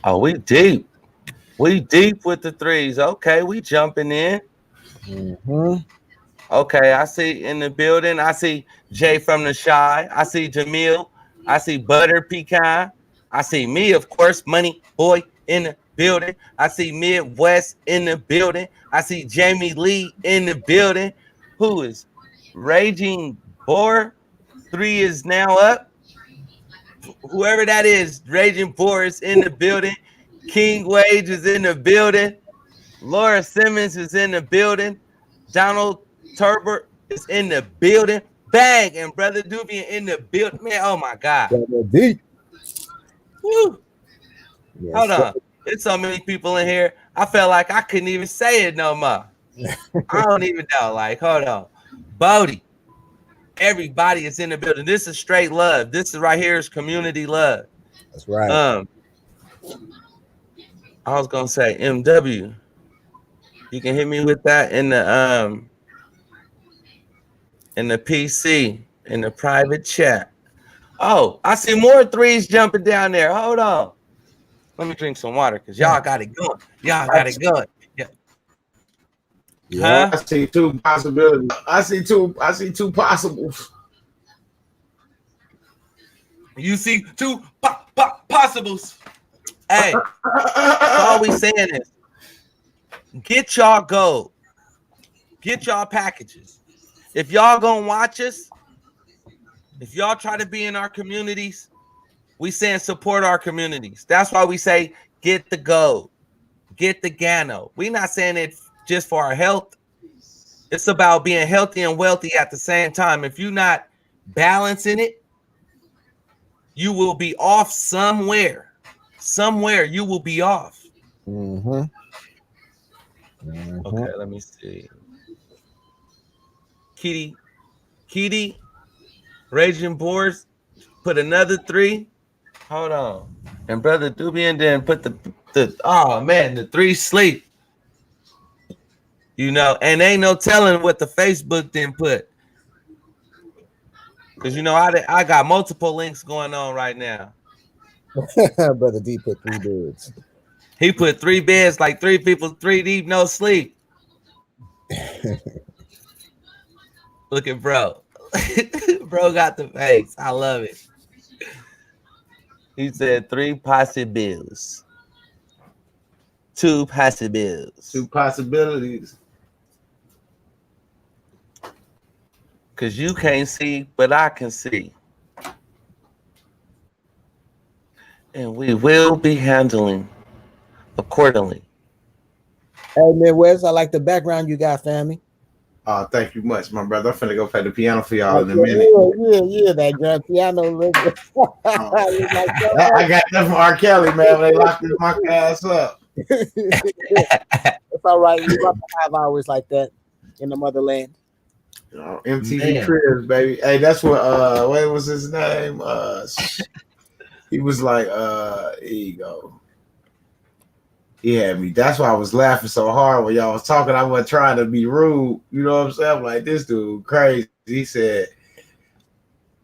Oh, we deep. We deep with the 3s. Okay, we jumping in.
Mm-hmm.
Okay, I see in the building. I see Jay from the Shy. I see Jamil. I see Butter Pecan. I see me, of course, Money Boy in the building. I see Midwest in the building. I see Jamie Lee in the building. Who is Raging Boar? 3 is now up. Whoever that is, Raging Boar is in the building. King Wage is in the building. Laura Simmons is in the building. Donald Turbert is in the building. Bang! And Brother Dubian in the building. Man, oh my God.
Deep.
Woo.
Yes,
Hold
sir.
on. There's so many people in here. I felt like I couldn't even say it no more. I don't even know. Like, hold on. Bodie. Everybody is in the building. This is straight love. This is right here is community love.
That's right.
I was gonna say MW. You can hit me with that in the PC in the private chat. Oh, I see more 3s jumping down there. Hold on. Let me drink some water because y'all got it going. Yeah.
Yeah.
Huh?
I see 2 possibilities. I see two possibles.
You see 2 possibles. Hey, all we saying is get y'all gold. Get y'all packages. If y'all gonna watch us, if y'all try to be in our communities, we saying support our communities. That's why we say get the gold, get the Gano. We not saying it just for our health. It's about being healthy and wealthy at the same time. If you're not balancing it, you will be off somewhere. Somewhere you will be off.
Mm-hmm.
Okay, let me see. Kitty, Raging Boars, put another 3. Hold on. And Brother Dubian then put the oh man, the 3 sleep. You know, and ain't no telling what the Facebook didn't put. Cause you know I got multiple links going on right now.
Brother D put 3 beds.
He put 3 beds, like 3 people, 3 deep, no sleep. Look at bro. Bro got the face. I love it. He said 3 possibilities. 2 possibilities.
2 possibilities.
Cause you can't see, but I can see. And we will be handling accordingly.
Hey man, Wes, I like the background you got, family.
Thank you much, my brother. I'm finna go play the piano for y'all in a minute.
Yeah, that grand piano look.
I got that from R. Kelly, man. They locked his monkey ass up.
It's all right. We about to have hours like that in the motherland.
You know, MTV Cribs, baby. Hey, that's what what was his name? He was like, here you go. He had me. That's why I was laughing so hard when y'all was talking. I wasn't trying to be rude. You know what I'm saying? I'm like, this dude crazy. He said,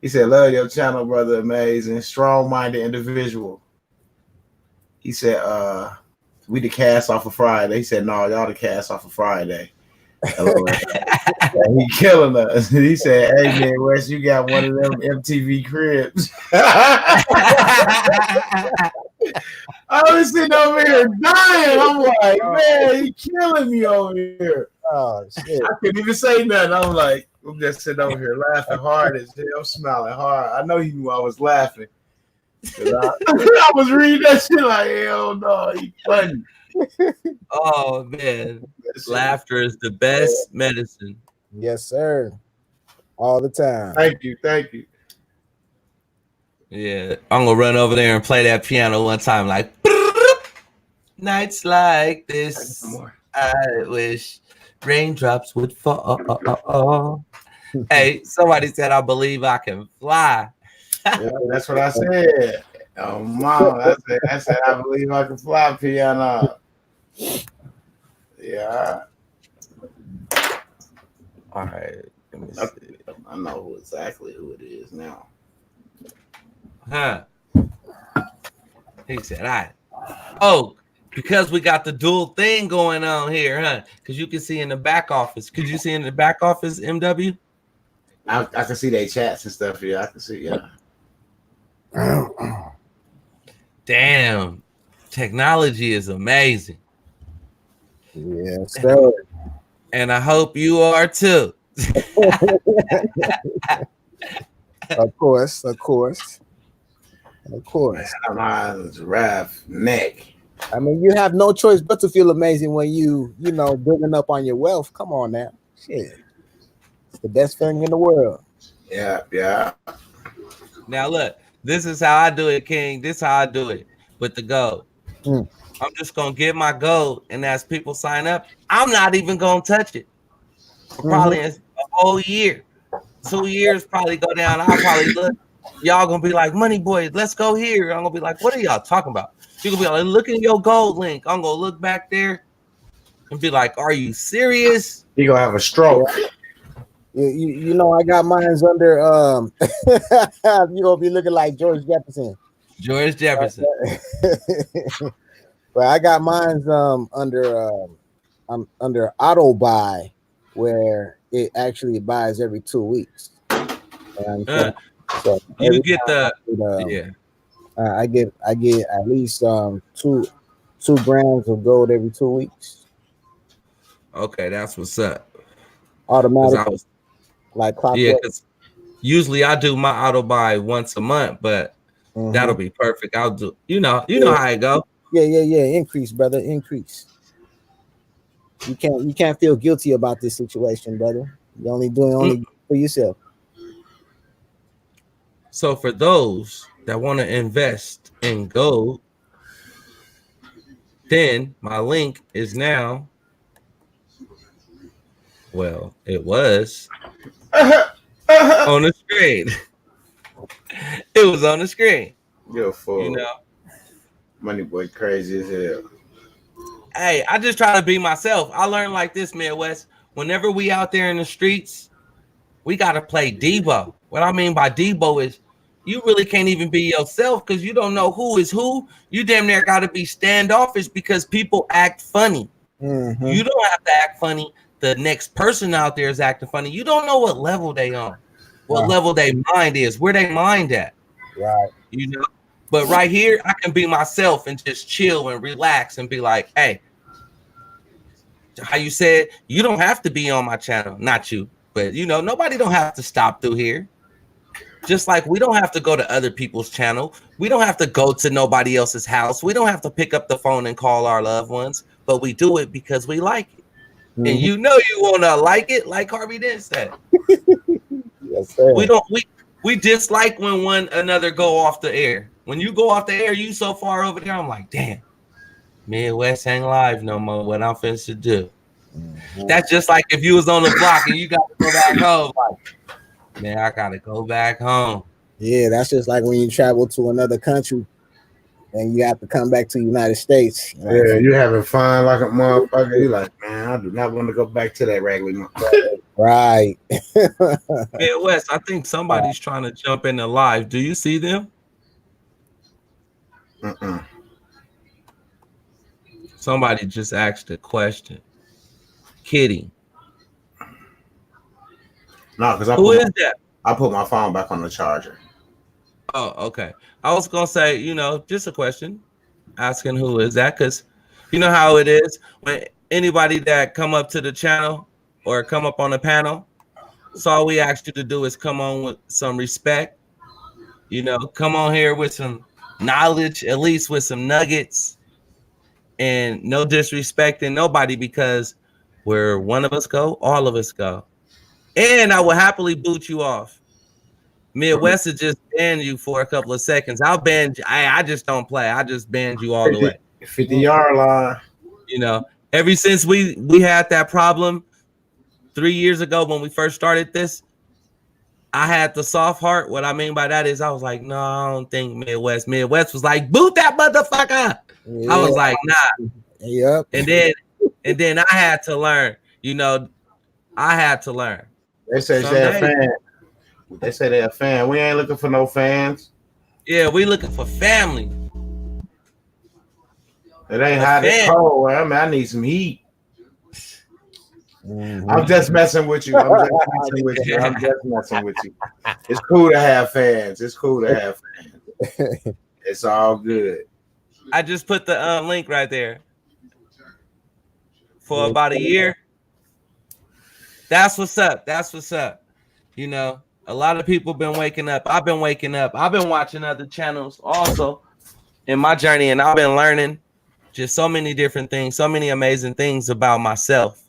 love your channel, brother. Amazing. Strong-minded individual. He said, we the cast off of Friday. He said, no, y'all the cast off of Friday. He killing us. He said, hey man, Wes, you got one of them MTV Cribs. I was sitting over here dying. I'm like, man, he killing me over here.
Oh shit.
I couldn't even say nothing. I'm like, I'm just sitting over here laughing hard as hell. I'm smiling hard. I know he knew I was laughing. I was reading that shit like, hell no, he funny.
Oh man, laughter is the best medicine.
Yes, sir. All the time.
Thank you.
Yeah, I'm gonna run over there and play that piano one time, like nights like this. I wish raindrops would fall. Hey, somebody said I believe I can fly.
Yeah, that's what I said. Oh mom, I said I believe I can fly piano. Yeah.
All right. Let me see.
I know exactly who it is now.
Huh? He said, Oh, because we got the dual thing going on here, huh? Because you can see in the back office. Could you see in the back office, MW?
I can see their chats and stuff here. I can see, yeah.
Damn. Technology is amazing.
Yes, sir.
And I hope you are too.
Of course.
Man, giraffe neck.
I mean, you have no choice but to feel amazing when you building up on your wealth. Come on now. Shit. It's the best thing in the world.
Yeah.
Now look, this is how I do it, King. This is how I do it with the gold. I'm just gonna get my gold, and as people sign up, I'm not even gonna touch it. Probably a whole year. 2 years probably go down. I'll probably look. Y'all gonna be like, Money Boy, let's go here. I'm gonna be like, what are y'all talking about? You gonna be like, look at your gold link. I'm gonna look back there and be like, are you serious?
You gonna have a stroke.
You know, I got mine's under you gonna be looking like George Jefferson. But I got mine's under auto buy, where it actually buys every 2 weeks. And so
you get the
I get at least 2 grams of gold every 2 weeks.
Okay, that's what's up.
Automatic, like clockwork.
Yeah, because usually I do my auto buy once a month, but that'll be perfect. I'll do, you know how it go.
Yeah. Increase, brother. Increase. You can't feel guilty about this situation, brother. You're only doing for yourself.
So for those that want to invest in gold, then my link is now, well, it was on the screen. It was on the screen.
You're full.
You know,
Money Boy crazy as hell.
Hey, I just try to be myself. I learned like this, Midwest. Whenever we out there in the streets, we gotta play Debo. What I mean by Debo is you really can't even be yourself because you don't know who is who. You damn near got to be standoffish because people act funny.
Mm-hmm.
You don't have to act funny. The next person out there is acting funny. You don't know what level they on, what level their mind is, where they mind at.
Right.
You know. But right here, I can be myself and just chill and relax and be like, hey, how you said, you don't have to be on my channel. Not you, but you know, nobody don't have to stop through here. Just like we don't have to go to other people's channel. We don't have to go to nobody else's house. We don't have to pick up the phone and call our loved ones, but we do it because we like it.
Mm-hmm.
And you know you want to like it, like Harvey did said.
Yes, sir.
We dislike when one another go off the air. When you go off the air, you so far over there, I'm like, damn, Midwest ain't live no more. What I'm finna to do. Mm-hmm. That's just like if you was on the block and you got to go back home. Like, man, I gotta go back home.
Yeah, that's just like when you travel to another country and you have to come back to the United States.
Right? Yeah, you having fun like a motherfucker. You like, man, I do not want to go back to that raggedy motherfucker.
Right.
Midwest, I think somebody's trying to jump in the live. Do you see them? Somebody just asked a question. Kitty.
No, because
who is that?
I put my phone back on the charger.
Oh, okay. I was gonna say, you know, just a question, asking who is that, because you know how it is when anybody that come up to the channel or come up on the panel. So all we ask you to do is come on with some respect. You know, come on here with some knowledge, at least with some nuggets, and no disrespecting nobody, because where one of us go, all of us go. And I will happily boot you off. Midwest will just ban you for a couple of seconds. I'll ban you. I just don't play. I just banned you all the way.
50-yard line.
You know, ever since we had that problem 3 years ago when we first started this, I had the soft heart. What I mean by that is I was like, no, I don't think Midwest. Midwest was like, boot that motherfucker. Yeah. I was like, nah.
Yep.
And then I had to learn. You know, I had to learn.
They say they're a fan. They say they're a fan. We ain't looking for no fans.
Yeah, we looking for family.
It ain't hot and cold. I mean, I need some heat. Mm-hmm. I'm just messing with you. I'm just messing with you. It's cool to have fans. It's cool to have fans. It's all good.
I just put the link right there. For about a year. That's what's up. That's what's up. You know, a lot of people been waking up. I've been waking up. I've been watching other channels also in my journey, and I've been learning just so many different things, so many amazing things about myself.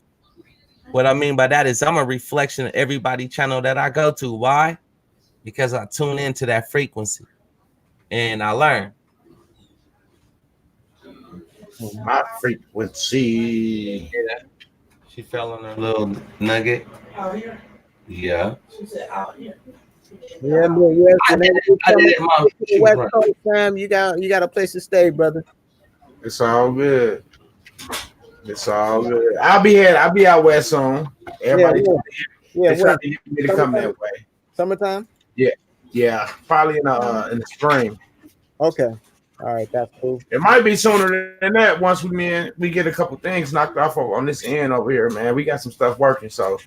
What I mean by that is I'm a reflection of everybody channel that I go to. Why? Because I tune into that frequency and I learn.
My frequency.
Yeah. She fell on her little nugget.
Out here?
Yeah.
She said out here.
Yeah, man. Yes,
I did it,
West Coast fam, you got a place to stay, brother.
It's all good. It's all good. I'll be out west soon. Everybody,
yeah.
Trying to get me to come that way.
Summertime?
Yeah. Probably in the spring.
Okay. All right, that's cool.
It might be sooner than that once we get a couple things knocked off on this end over here, man. We got some stuff working, so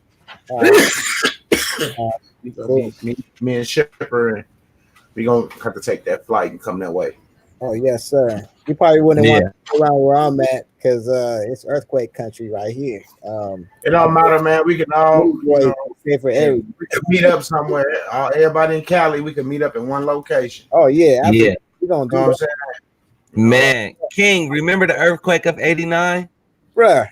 me and Shipper, and we gonna have to take that flight and come that way.
Oh yes, sir. You probably wouldn't want to go around where I'm at because it's earthquake country right here.
It don't matter, man. We can all
for every.
We can meet up somewhere. Everybody in Cali, we can meet up in one location.
Oh yeah, absolutely.
Yeah.
We're gonna do that.
Man, King, remember the earthquake of '89?
Bruh.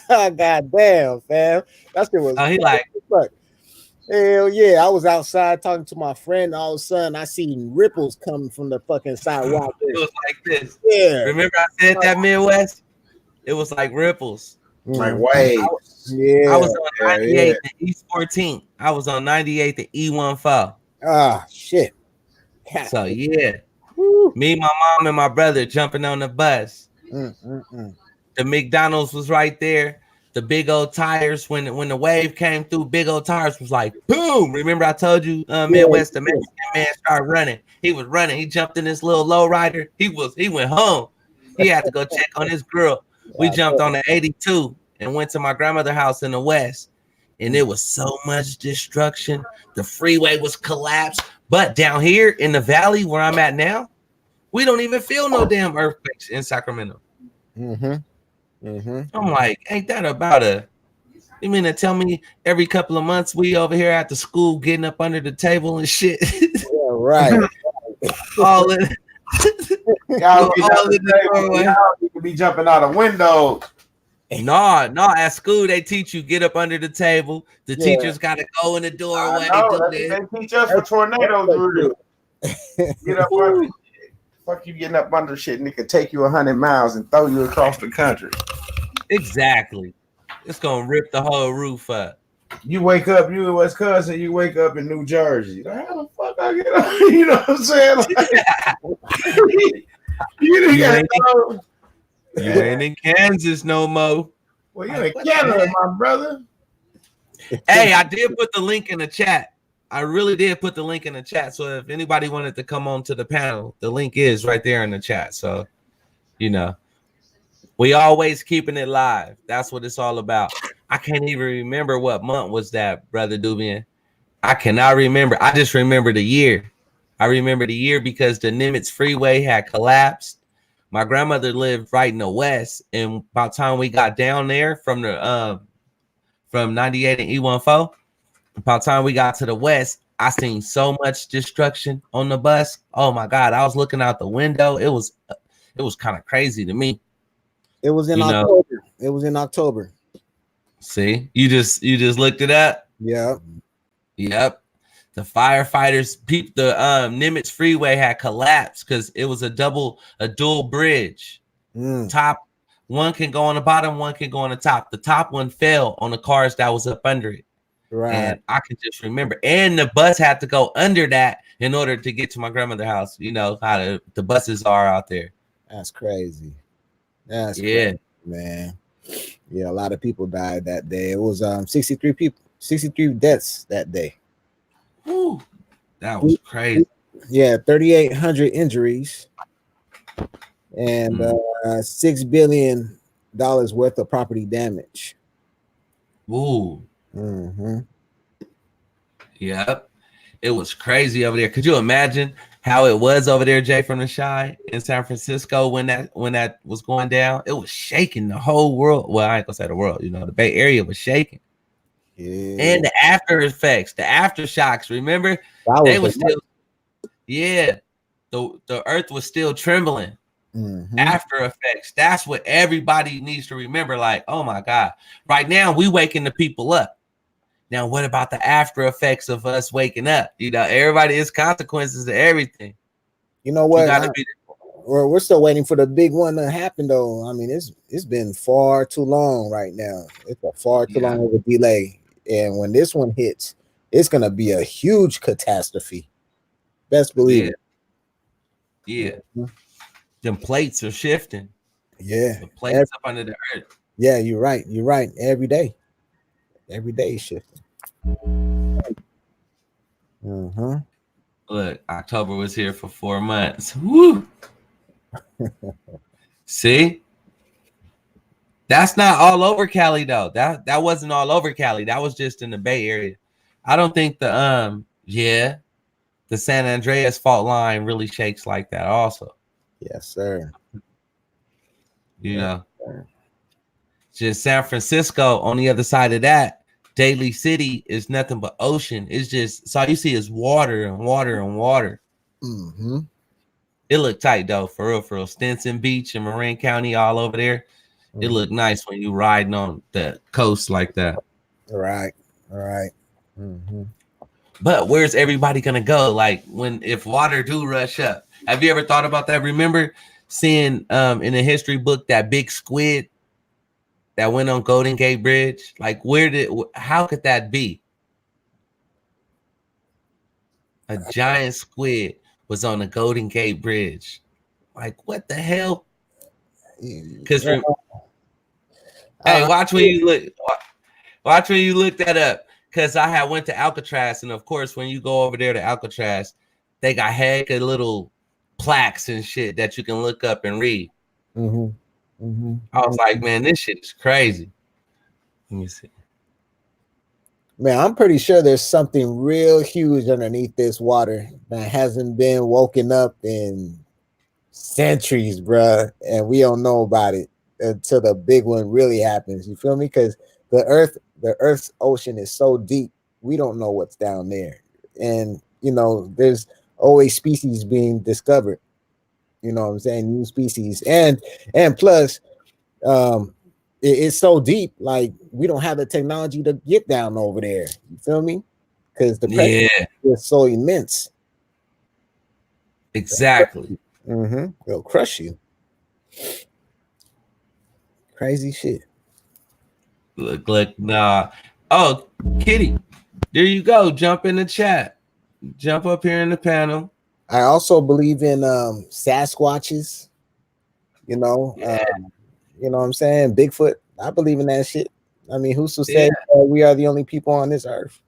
God damn, fam. That shit was
he like,
fuck. Hell yeah. I was outside talking to my friend. All of a sudden, I seen ripples coming from the fucking sidewalk.
It was like this.
Yeah.
Remember I said that Midwest? It was like ripples.
Like waves.
Yeah.
I was on 98 to East 14. I was on 98 to E14.
Ah, shit.
So yeah. Me, my mom, and my brother jumping on the bus. The McDonald's was right there. the big old tires when the wave came through. Big old tires was like boom. Remember I told you, Midwest, the Mexican man started running. He was running. He jumped in this little lowrider. He went home. He had to go check on his girl. We jumped on the 82 and went to my grandmother's house in the West. And there was so much destruction. The freeway was collapsed. But down here in the valley where I'm at now, we don't even feel no damn earthquakes in Sacramento. I'm like, ain't that about you mean to tell me every couple of months we over here at the school getting up under the table and shit?
Yeah, right.
All in.
Y'all could be jumping out of windows.
No, at school they teach you get up under the table. The teachers got to go in the doorway.
They teach us for tornadoes. Get up under. Fuck you getting up under shit, and it could take you 100 miles and throw you across the country.
Exactly. It's gonna rip the whole roof up.
You wake up, you in Wisconsin, you wake up in New Jersey. Like, how the fuck I get up? You know what I'm saying? Like,
you ain't in Kansas no more.
Well, you in Canada, my brother.
Hey, I did put the link in the chat. I really did put the link in the chat. So if anybody wanted to come on to the panel, the link is right there in the chat. So, you know, we always keeping it live. That's what it's all about. I can't even remember what month was that, Brother Dubian. I cannot remember. I just remember the year. I remember the year because the Nimitz Freeway had collapsed. My grandmother lived right in the West, and by the time we got down there from 98 and E14, by the time we got to the West, I seen so much destruction on the bus. Oh my God. I was looking out the window. It was kind of crazy to me.
It was in October. It was in October.
See, you just looked it up.
Yep.
The firefighters peeped the Nimitz Freeway had collapsed because it was a dual bridge. Top one can go on the bottom, one can go on the top. The top one fell on the cars that was up under it. Right. And I can just remember. And the bus had to go under that in order to get to my grandmother's house. You know how the buses are out there.
That's crazy. That's crazy, man. Yeah, a lot of people died that day. It was 63 people, 63 deaths that day.
Ooh, that was crazy.
Yeah, 3,800 injuries and $6 billion worth of property damage.
Ooh. Yep. It was crazy over there. Could you imagine how it was over there, Jay from the Shy in San Francisco when that was going down? It was shaking the whole world. Well, I ain't gonna say the world, you know, the Bay Area was shaking. Yeah. And the after effects, the aftershocks, remember? They were still, the earth was still trembling. After effects. That's what everybody needs to remember. Like, oh my God. Right now, we waking the people up. Now, what about the after effects of us waking up? You know, everybody is consequences to everything.
You know what? We're still waiting for the big one to happen, though. I mean, it's been far too long right now. It's a far too long of a delay. And when this one hits, it's gonna be a huge catastrophe. Best believe it.
Yeah. Them plates are shifting.
Yeah.
The plates up under the earth.
Yeah, you're right. You're right. Every day is shifting.
Look, October was here for 4 months. Woo! See? That's not all over Cali though. That wasn't all over Cali. That was just in the Bay Area. I don't think the San Andreas fault line really shakes like that also.
Yes, sir.
You know, just San Francisco on the other side of that. Daly City is nothing but ocean. It's just all you see is water and water and water. It looked tight though, for real. Stinson Beach and Marin County, all over there. It looked nice when you riding on the coast like that.
Right.
But where's everybody gonna go? Like if water do rush up? Have you ever thought about that? Remember seeing in a history book that big squid that went on Golden Gate Bridge? Like how could that be? A giant squid was on the Golden Gate Bridge. Like what the hell? Because Hey, watch when you look. Watch when you look that up. Cause I had went to Alcatraz, and of course, when you go over there to Alcatraz, they got heck of little plaques and shit that you can look up and read. I was like, man, this shit is crazy. Let me see.
Man, I'm pretty sure there's something real huge underneath this water that hasn't been woken up in centuries, bruh, and we don't know about it until the big one really happens. You feel me? Because the Earth's ocean is so deep, we don't know what's down there, and you know, there's always species being discovered. You know what I'm saying? New species, and plus, it's so deep, like we don't have the technology to get down over there. You feel me? Because the pressure is so immense.
Exactly.
It'll crush you. Crazy shit.
Look, nah. Oh, Kitty, there you go. Jump in the chat. Jump up here in the panel.
I also believe in Sasquatches. You know, you know what I'm saying? Bigfoot. I believe in that shit. I mean, who's to say we are the only people on this earth?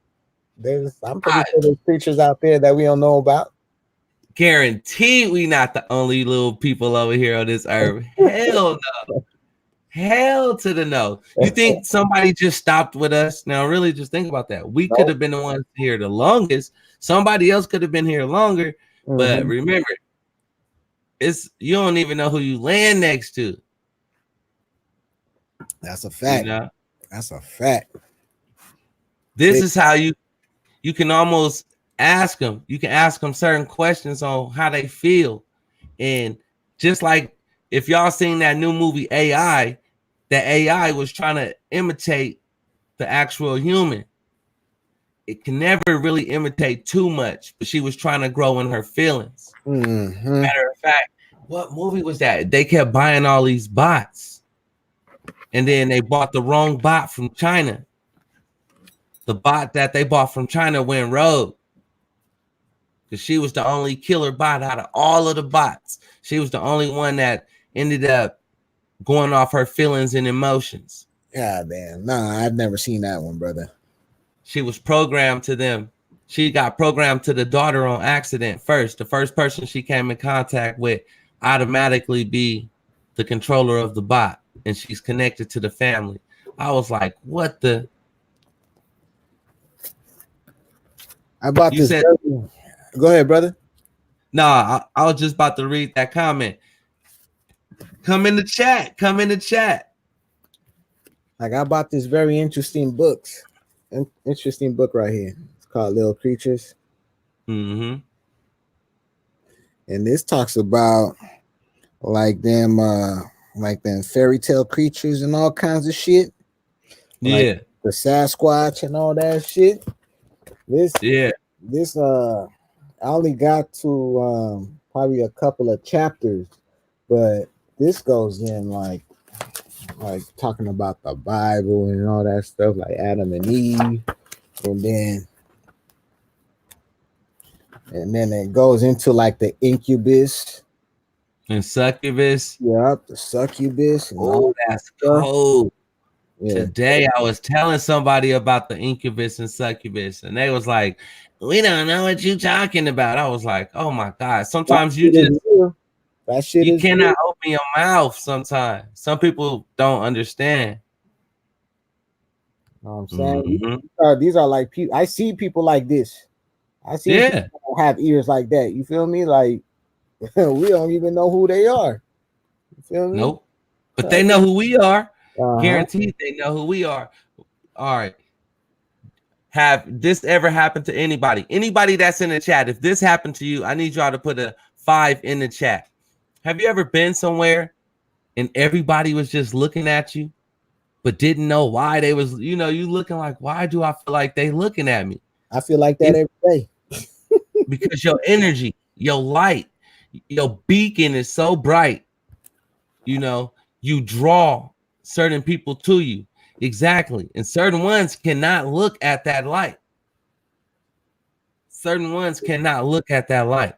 I'm pretty sure there's creatures out there that we don't know about.
Guaranteed we not the only little people over here on this earth. Hell no. Hell to the no. You think somebody just stopped with us? Now, really, just think about that. We could have been the ones here the longest. Somebody else could have been here longer. But remember, you don't even know who you land next to.
That's a fact.
You know?
That's a fact.
This is how you can almost ask them. You can ask them certain questions on how they feel. And just like if y'all seen that new movie AI, that AI was trying to imitate the actual human. It can never really imitate too much, but she was trying to grow in her feelings. Matter of fact, what movie was that? They kept buying all these bots, and then they bought the wrong bot from China. The bot that they bought from China went rogue because she was the only killer bot out of all of the bots. She was the only one that ended up going off her feelings and emotions.
Yeah, man. Nah, I've never seen that one, brother.
She was programmed to them. She got programmed to the daughter on accident first. The first person she came in contact with automatically be the controller of the bot, and she's connected to the family. I was like, what the?
I bought this. Go ahead, brother.
Nah, I was just about to read that comment. Come in the chat. Come in the chat.
Like, I bought this very interesting book right here. It's called Little Creatures. And this talks about like them fairy tale creatures and all kinds of shit. Like the Sasquatch and all that shit. This I only got to probably a couple of chapters, but this goes in like talking about the Bible and all that stuff, like Adam and Eve, and then it goes into like the incubus
and succubus.
Yep, the succubus.
Oh, that's cold. Yeah. Today I was telling somebody about the incubus and succubus, and they was like, "We don't know what you talking about." I was like, "Oh my God!" Sometimes you cannot open your mouth. Sometimes some people don't understand.
You know what I'm saying? These are like people. I see people like this. I see people have ears like that. You feel me? Like we don't even know who they are. You feel me?
Nope. But they know who we are. Guaranteed they know who we are. All right. Have this ever happened to anybody? Anybody that's in the chat, if this happened to you, I need y'all to put a 5 in the chat. Have you ever been somewhere and everybody was just looking at you, but didn't know why they was, you looking like, why do I feel like they looking at me?
I feel like that every day.
Because your energy, your light, your beacon is so bright. You draw certain people to you. Exactly. And certain ones cannot look at that light. Certain ones cannot look at that light.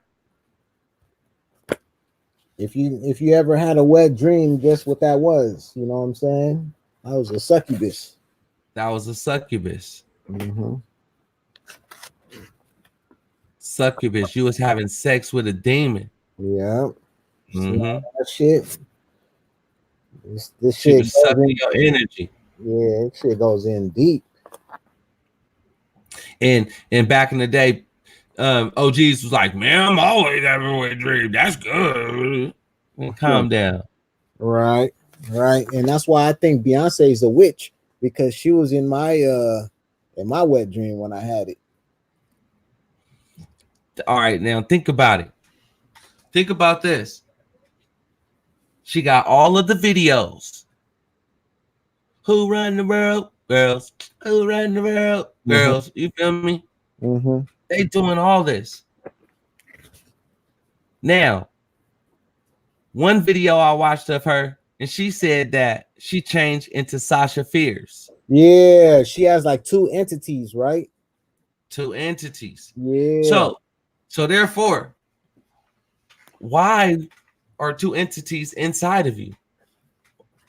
If you ever had a wet dream, guess what that was? You know what I'm saying? I was a succubus.
That was a succubus.
Mm-hmm.
Succubus. You was having sex with a demon.
Yeah.
Mm-hmm.
That shit. This
She
shit
was sucking your energy.
Yeah, that shit goes in deep.
And back in the day, OGs was like, man, I'm always having a wet dream. That's good. And calm down.
Right. And that's why I think Beyonce is a witch, because she was in my wet dream when I had it.
All right, now think about it. Think about this. She got all of the videos. Who run the world? Girls. Who run the world? Girls. You feel me?
Mm-hmm.
They doing all this. Now, one video I watched of her, and she said that she changed into Sasha Fierce.
Yeah, she has like 2 entities, right?
2 entities.
Yeah.
So therefore, why are 2 entities inside of you?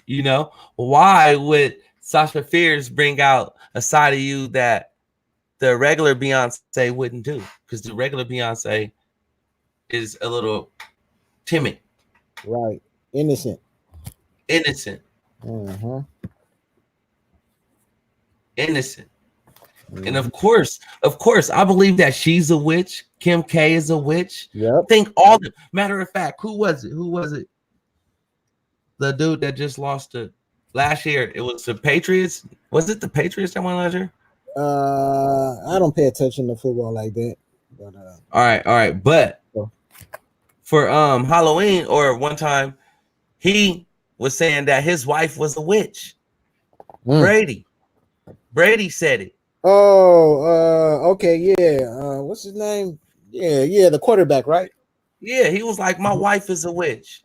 You know, why would Sasha Fierce bring out a side of you that the regular Beyonce wouldn't do? Because the regular Beyonce is a little timid.
Right. Innocent.
Mm-hmm. Innocent.
Mm-hmm.
And of course, I believe that she's a witch. Kim K is a witch.
Yep.
Think all the matter of fact, who was it? The dude that just lost it last year. It was the Patriots. Was it the Patriots that won last year?
I don't pay attention to football like that. But
all right. But for Halloween or one time, he was saying that his wife was a witch. Brady said it.
Oh, okay, yeah. What's his name? Yeah, the quarterback, right?
Yeah, he was like, my wife is a witch.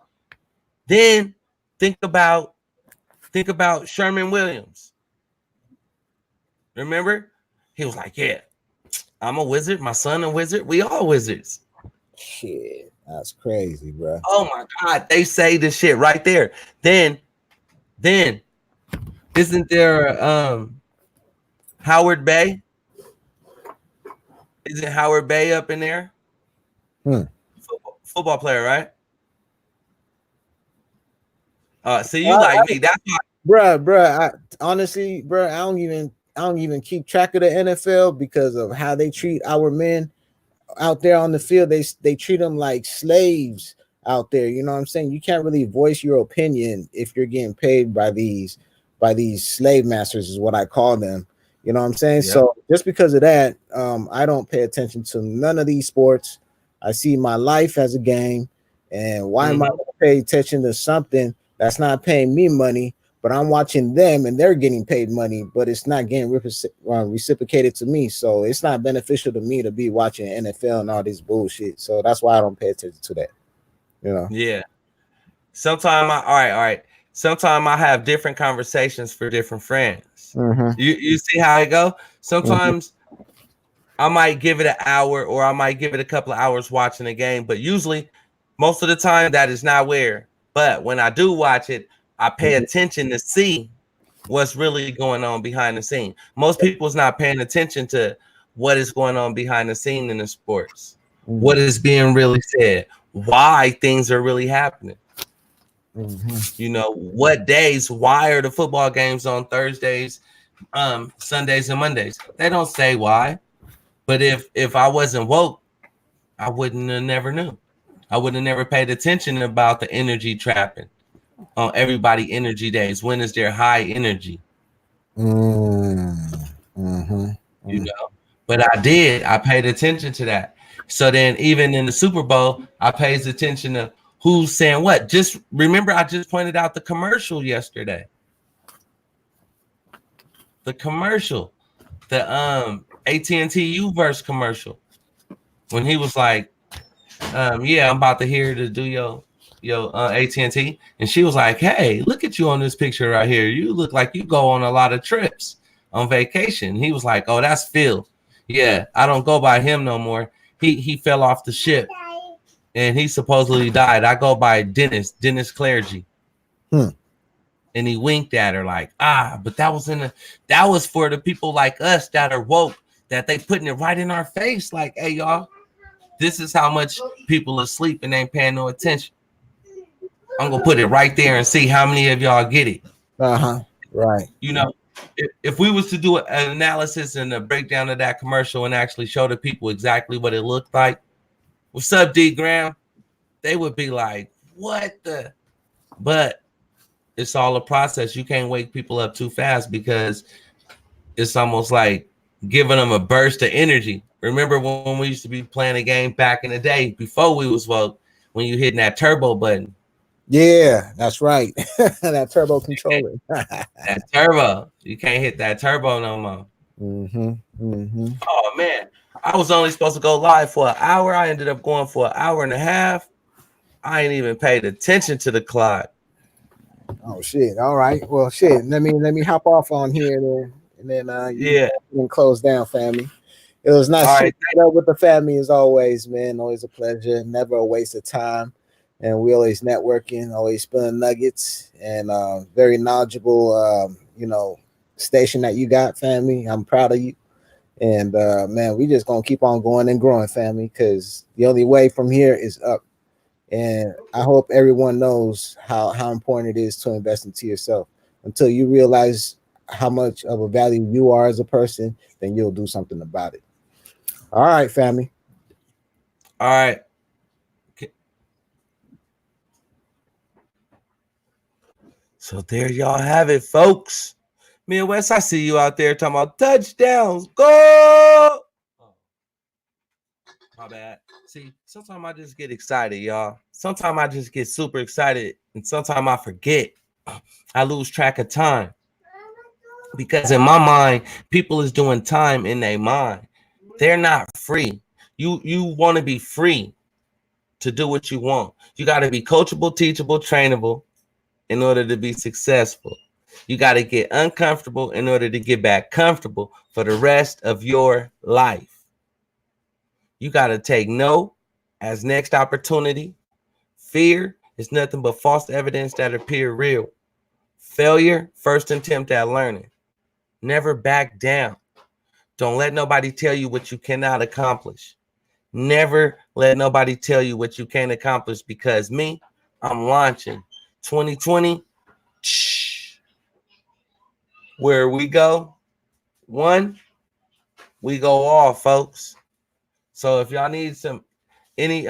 Then think about Sherman Williams. Remember? He was like, yeah, I'm a wizard. My son a wizard. We all wizards.
Shit, that's crazy, bro.
Oh my God, they say this shit right there. Then isn't there Howard Bay? Isn't Howard Bay up in there? Football player, right? So you like me? That's why,
bruh. Honestly, I don't even keep track of the NFL because of how they treat our men out there on the field. They treat them like slaves out there. You know what I'm saying? You can't really voice your opinion if you're getting paid by these slave masters, is what I call them. You know what I'm saying? Yep. So just because of that, I don't pay attention to none of these sports. I see my life as a game, and why am I going to pay attention to something that's not paying me money, but I'm watching them and they're getting paid money, but it's not getting reciprocated to me. So it's not beneficial to me to be watching NFL and all this bullshit. So that's why I don't pay attention to that. You know?
Yeah. Sometimes all right. Sometimes I have different conversations for different friends. You see how it go? Sometimes I might give it an hour or I might give it a couple of hours watching the game, but usually most of the time that is not where. But when I do watch it, I pay attention to see what's really going on behind the scene. Most people's not paying attention to what is going on behind the scene in the sports. What is being really said, why things are really happening. You know, what days, why are the football games on Thursdays, Sundays, and Mondays? They don't say why. But if I wasn't woke, I wouldn't have never knew. I would have never paid attention about the energy trapping on everybody energy days. When is their high energy? You know, but I did. I paid attention to that. So then even in the Super Bowl, I paid attention to who's saying what. Just remember, I just pointed out the commercial yesterday. The commercial, the AT&T Uverse commercial, when he was like, yeah, I'm about to here to do your AT&T, and she was like, hey, look at you on this picture right here. You look like you go on a lot of trips on vacation. He was like, oh, that's Phil. Yeah, I don't go by him no more. He fell off the ship and he supposedly died. I go by Dennis Clergy. And And he winked at her like, but that was for the people like us that are woke, that they putting it right in our face. Like, hey, y'all, this is how much people are asleep and ain't paying no attention. I'm going to put it right there and see how many of y'all get it.
Right.
You know, if we was to do an analysis and a breakdown of that commercial and actually show the people exactly what it looked like, what's up, D Graham? They would be like, what the? But it's all a process. You can't wake people up too fast because it's almost like giving them a burst of energy. Remember when we used to be playing a game back in the day before we was woke, when you hitting that turbo button?
Yeah, that's right. That turbo controller.
That turbo. You can't hit that turbo no more. Oh, man. I was only supposed to go live for an hour. I ended up going for an hour and a half. I ain't even paid attention to the clock.
Oh shit! All right. Well, shit. Let me hop off on here and then you can close down, family. It was nice shooting up with the family as always, man. Always a pleasure. Never a waste of time. And we always networking, always spilling nuggets, and very knowledgeable, station that you got, family. I'm proud of you. And man, we just gonna keep on going and growing, family, because the only way from here is up. And I hope everyone knows how important it is to invest into yourself. Until you realize how much of a value you are as a person, then you'll do something about it. All right, family.
All right. So there y'all have it, folks. Midwest, I see you out there talking about touchdowns. Go! Oh, my bad. See, sometimes I just get excited, y'all. Sometimes I just get super excited, and sometimes I forget. I lose track of time. Because in my mind, people is doing time in their mind. They're not free. You want to be free to do what you want. You got to be coachable, teachable, trainable in order to be successful. You got to get uncomfortable in order to get back comfortable for the rest of your life. You got to take no as next opportunity. Fear is nothing but false evidence that appear real. Failure, first attempt at learning. Never back down. Don't let nobody tell you what you cannot accomplish. Never let nobody tell you what you can't accomplish, because me, I'm launching 2020. Where we go, we go off, folks. So if y'all need any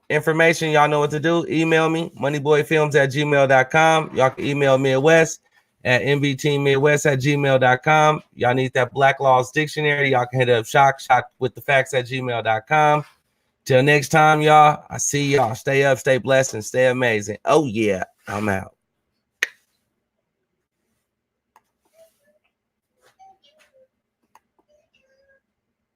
information, y'all know what to do. Email me, MoneyBoyFilmz@gmail.com. Y'all can email Midwest at mbtmidwest@gmail.com. Y'all need that Black Laws Dictionary, y'all can hit up shock with the facts@gmail.com. Till next time, y'all, I see y'all. Stay up, stay blessed, and stay amazing. Oh yeah, I'm out.